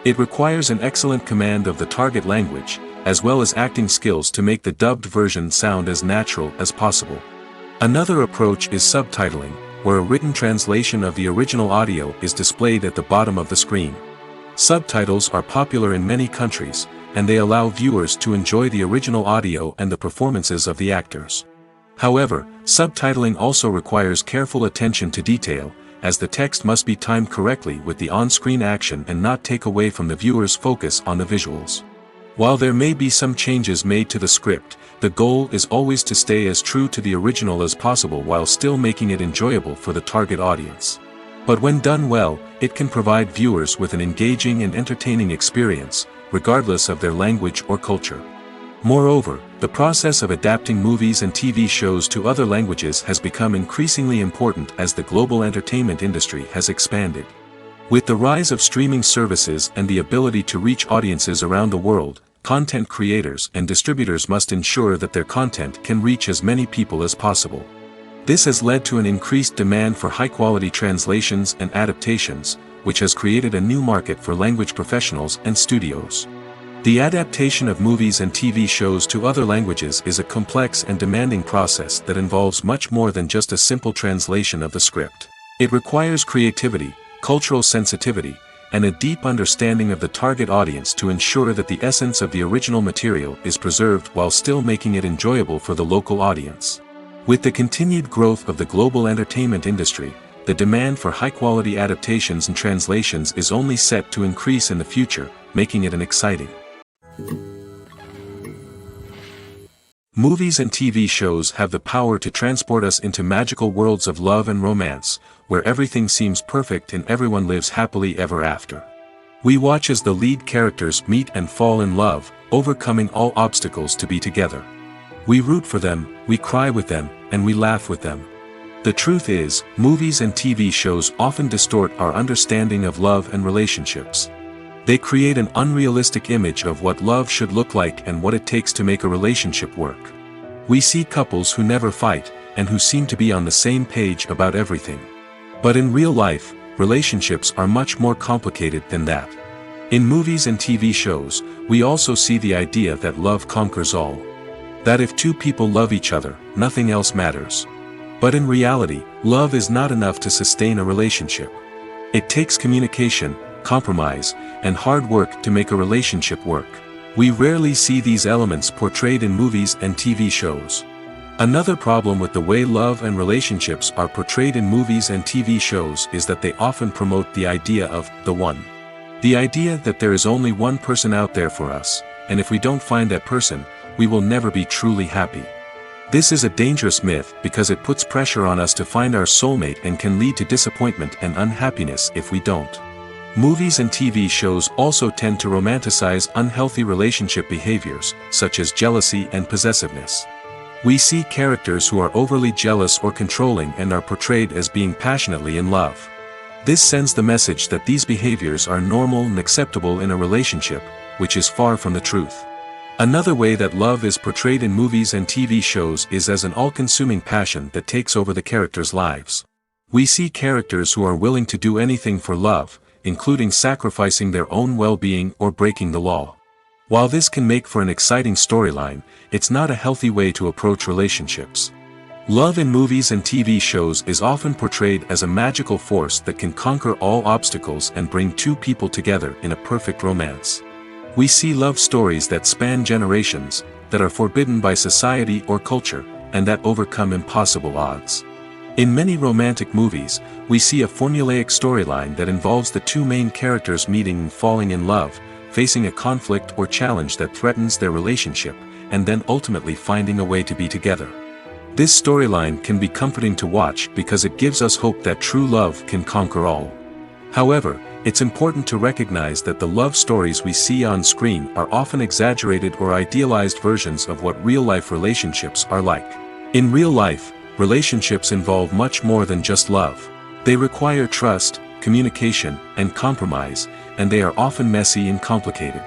It requires an excellent command of the target language, as well as acting skills to make the dubbed version sound as natural as possible. Another approach is subtitling, where a written translation of the original audio is displayed at the bottom of the screen. Subtitles are popular in many countries, and they allow viewers to enjoy the original audio and the performances of the actors. However, subtitling also requires careful attention to detail, as the text must be timed correctly with the on-screen action and not take away from the viewer's focus on the visuals. While there may be some changes made to the script, the goal is always to stay as true to the original as possible while still making it enjoyable for the target audience. But when done well, it can provide viewers with an engaging and entertaining experience, regardless of their language or culture. Moreover, the process of adapting movies and TV shows to other languages has become increasingly important as the global entertainment industry has expanded. With the rise of streaming services and the ability to reach audiences around the world, content creators and distributors must ensure that their content can reach as many people as possible. This has led to an increased demand for high-quality translations and adaptations, which has created a new market for language professionals and studios. The adaptation of movies and TV shows to other languages is a complex and demanding process that involves much more than just a simple translation of the script. It requires creativity, cultural sensitivity, and a deep understanding of the target audience to ensure that the essence of the original material is preserved while still making it enjoyable for the local audience. With the continued growth of the global entertainment industry, the demand for high-quality adaptations and translations is only set to increase in the future, making it an exciting. Movies and TV shows have the power to transport us into magical worlds of love and romance, where everything seems perfect and everyone lives happily ever after. We watch as the lead characters meet and fall in love, overcoming all obstacles to be together. We root for them, we cry with them, and we laugh with them. The truth is, movies and TV shows often distort our understanding of love and relationships. They create an unrealistic image of what love should look like and what it takes to make a relationship work. We see couples who never fight, and who seem to be on the same page about everything. But in real life, relationships are much more complicated than that. In movies and TV shows, we also see the idea that love conquers all. That if two people love each other, nothing else matters. But in reality, love is not enough to sustain a relationship. It takes communication, compromise, and hard work to make a relationship work. We rarely see these elements portrayed in movies and TV shows. Another problem with the way love and relationships are portrayed in movies and TV shows is that they often promote the idea of the one. The idea that there is only one person out there for us, and if we don't find that person, we will never be truly happy. This is a dangerous myth because it puts pressure on us to find our soulmate and can lead to disappointment and unhappiness if we don't. Movies and TV shows also tend to romanticize unhealthy relationship behaviors, such as jealousy and possessiveness. We see characters who are overly jealous or controlling and are portrayed as being passionately in love. This sends the message that these behaviors are normal and acceptable in a relationship, which is far from the truth. Another way that love is portrayed in movies and TV shows is as an all-consuming passion that takes over the characters' lives. We see characters who are willing to do anything for love, including sacrificing their own well-being or breaking the law. While this can make for an exciting storyline, it's not a healthy way to approach relationships. Love in movies and TV shows is often portrayed as a magical force that can conquer all obstacles and bring two people together in a perfect romance. We see love stories that span generations, that are forbidden by society or culture, and that overcome impossible odds. In many romantic movies, we see a formulaic storyline that involves the two main characters meeting and falling in love, facing a conflict or challenge that threatens their relationship, and then ultimately finding a way to be together. This storyline can be comforting to watch because it gives us hope that true love can conquer all. However, it's important to recognize that the love stories we see on screen are often exaggerated or idealized versions of what real-life relationships are like. In real life, relationships involve much more than just love. They require trust, communication, and compromise, and they are often messy and complicated.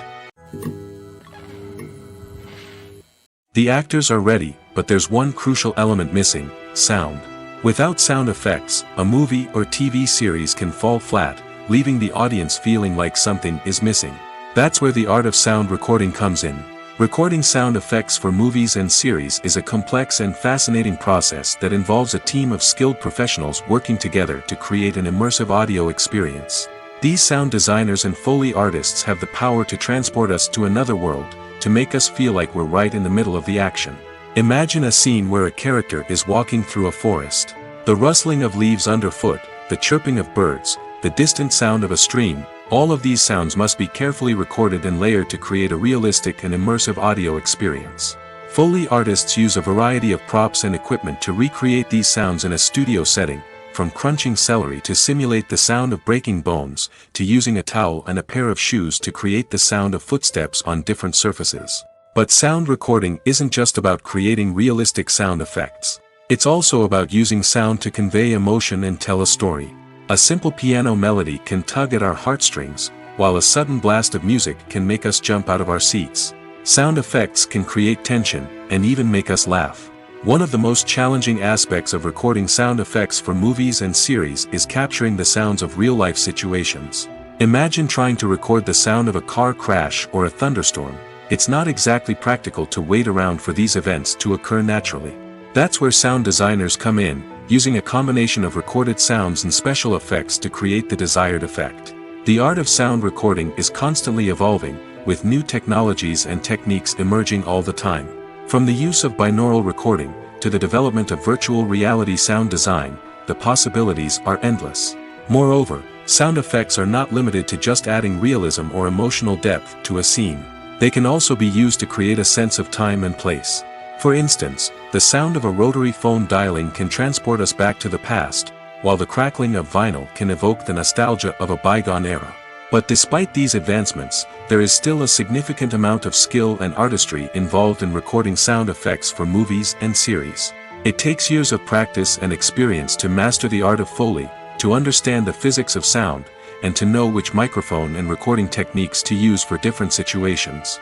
The actors are ready, but there's one crucial element missing: sound. Without sound effects, a movie or TV series can fall flat, leaving the audience feeling like something is missing. That's where the art of sound recording comes in. Recording sound effects for movies and series is a complex and fascinating process that involves a team of skilled professionals working together to create an immersive audio experience. These sound designers and Foley artists have the power to transport us to another world, to make us feel like we're right in the middle of the action. Imagine a scene where a character is walking through a forest. The rustling of leaves underfoot, the chirping of birds, the distant sound of a stream, all of these sounds must be carefully recorded and layered to create a realistic and immersive audio experience. Foley artists use a variety of props and equipment to recreate these sounds in a studio setting, from crunching celery to simulate the sound of breaking bones, to using a towel and a pair of shoes to create the sound of footsteps on different surfaces. But sound recording isn't just about creating realistic sound effects. It's also about using sound to convey emotion and tell a story. A simple piano melody can tug at our heartstrings, while a sudden blast of music can make us jump out of our seats. Sound effects can create tension, and even make us laugh. One of the most challenging aspects of recording sound effects for movies and series is capturing the sounds of real-life situations. Imagine trying to record the sound of a car crash or a thunderstorm. It's not exactly practical to wait around for these events to occur naturally. That's where sound designers come in, using a combination of recorded sounds and special effects to create the desired effect. The art of sound recording is constantly evolving, with new technologies and techniques emerging all the time. From the use of binaural recording, to the development of virtual reality sound design, the possibilities are endless. Moreover, sound effects are not limited to just adding realism or emotional depth to a scene. They can also be used to create a sense of time and place. For instance, the sound of a rotary phone dialing can transport us back to the past, while the crackling of vinyl can evoke the nostalgia of a bygone era. But despite these advancements, there is still a significant amount of skill and artistry involved in recording sound effects for movies and series. It takes years of practice and experience to master the art of Foley, to understand the physics of sound, and to know which microphone and recording techniques to use for different situations.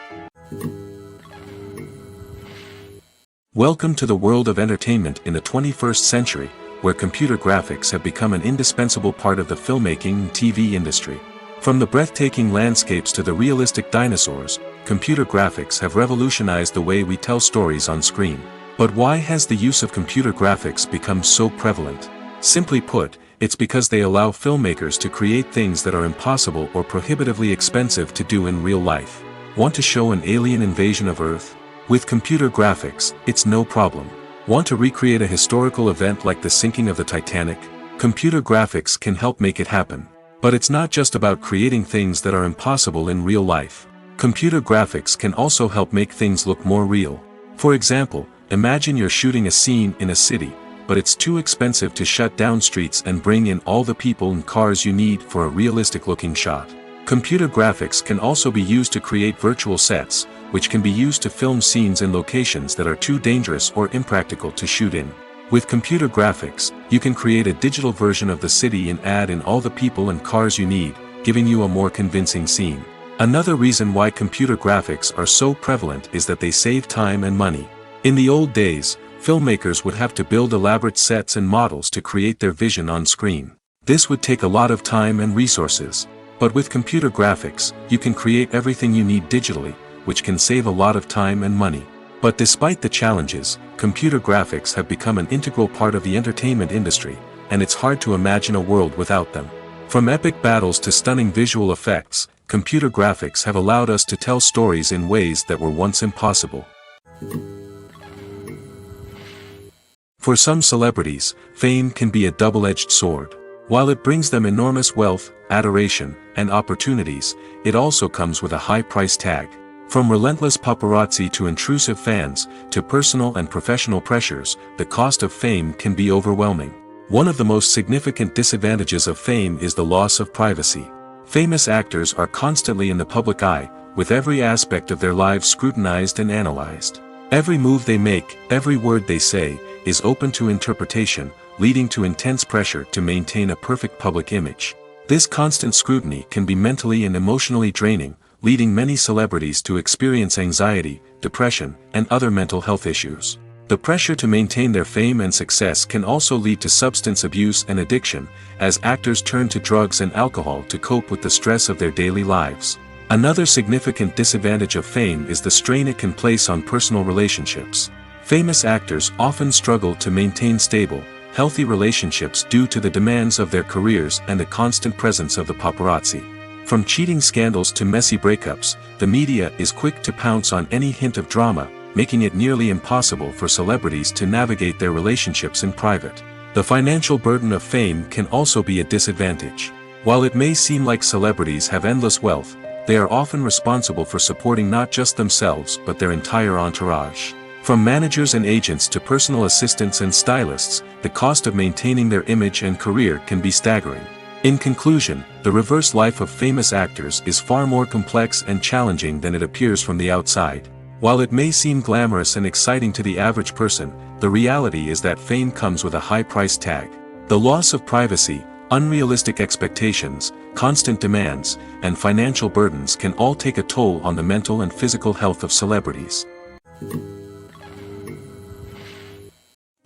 Welcome to the world of entertainment in the 21st century, where computer graphics have become an indispensable part of the filmmaking and TV industry. From the breathtaking landscapes to the realistic dinosaurs, computer graphics have revolutionized the way we tell stories on screen. But why has the use of computer graphics become so prevalent? Simply put, it's because they allow filmmakers to create things that are impossible or prohibitively expensive to do in real life. Want to show an alien invasion of Earth? With computer graphics, it's no problem. Want to recreate a historical event like the sinking of the Titanic? Computer graphics can help make it happen. But it's not just about creating things that are impossible in real life. Computer graphics can also help make things look more real. For example, imagine you're shooting a scene in a city, but it's too expensive to shut down streets and bring in all the people and cars you need for a realistic-looking shot. Computer graphics can also be used to create virtual sets, which can be used to film scenes in locations that are too dangerous or impractical to shoot in. With computer graphics, you can create a digital version of the city and add in all the people and cars you need, giving you a more convincing scene. Another reason why computer graphics are so prevalent is that they save time and money. In the old days, filmmakers would have to build elaborate sets and models to create their vision on screen. This would take a lot of time and resources. But with computer graphics, you can create everything you need digitally, which can save a lot of time and money. But despite the challenges, computer graphics have become an integral part of the entertainment industry, and it's hard to imagine a world without them. From epic battles to stunning visual effects, computer graphics have allowed us to tell stories in ways that were once impossible. For some celebrities, fame can be a double-edged sword. While it brings them enormous wealth, adoration, and opportunities, it also comes with a high price tag. From relentless paparazzi to intrusive fans, to personal and professional pressures, the cost of fame can be overwhelming. One of the most significant disadvantages of fame is the loss of privacy. Famous actors are constantly in the public eye, with every aspect of their lives scrutinized and analyzed. Every move they make, every word they say, is open to interpretation, leading to intense pressure to maintain a perfect public image. This constant scrutiny can be mentally and emotionally draining, leading many celebrities to experience anxiety, depression, and other mental health issues. The pressure to maintain their fame and success can also lead to substance abuse and addiction, as actors turn to drugs and alcohol to cope with the stress of their daily lives. Another significant disadvantage of fame is the strain it can place on personal relationships. Famous actors often struggle to maintain stable, healthy relationships due to the demands of their careers and the constant presence of the paparazzi. From cheating scandals to messy breakups, the media is quick to pounce on any hint of drama, making it nearly impossible for celebrities to navigate their relationships in private. The financial burden of fame can also be a disadvantage. While it may seem like celebrities have endless wealth, they are often responsible for supporting not just themselves but their entire entourage. From managers and agents to personal assistants and stylists, the cost of maintaining their image and career can be staggering. In conclusion, the reverse life of famous actors is far more complex and challenging than it appears from the outside. While it may seem glamorous and exciting to the average person, the reality is that fame comes with a high price tag. The loss of privacy, unrealistic expectations, constant demands, and financial burdens can all take a toll on the mental and physical health of celebrities.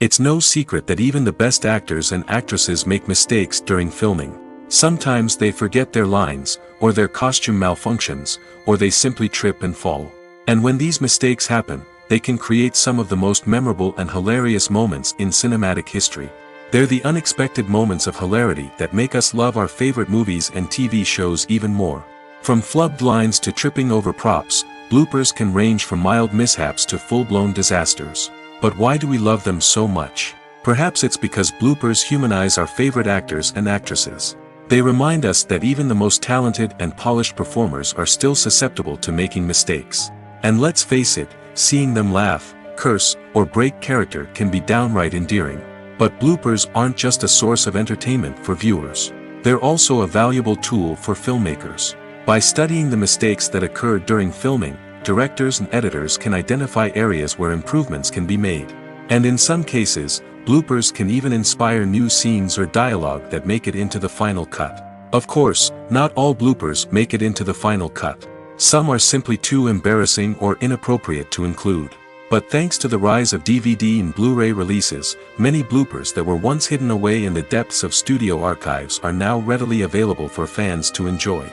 It's no secret that even the best actors and actresses make mistakes during filming. Sometimes they forget their lines, or their costume malfunctions, or they simply trip and fall. And when these mistakes happen, they can create some of the most memorable and hilarious moments in cinematic history. They're the unexpected moments of hilarity that make us love our favorite movies and TV shows even more. From flubbed lines to tripping over props, bloopers can range from mild mishaps to full-blown disasters. But why do we love them so much? Perhaps it's because bloopers humanize our favorite actors and actresses. They remind us that even the most talented and polished performers are still susceptible to making mistakes. And let's face it, seeing them laugh, curse, or break character can be downright endearing. But bloopers aren't just a source of entertainment for viewers. They're also a valuable tool for filmmakers. By studying the mistakes that occur during filming, directors and editors can identify areas where improvements can be made. And in some cases, bloopers can even inspire new scenes or dialogue that make it into the final cut. Of course, not all bloopers make it into the final cut. Some are simply too embarrassing or inappropriate to include. But thanks to the rise of DVD and Blu-ray releases, many bloopers that were once hidden away in the depths of studio archives are now readily available for fans to enjoy.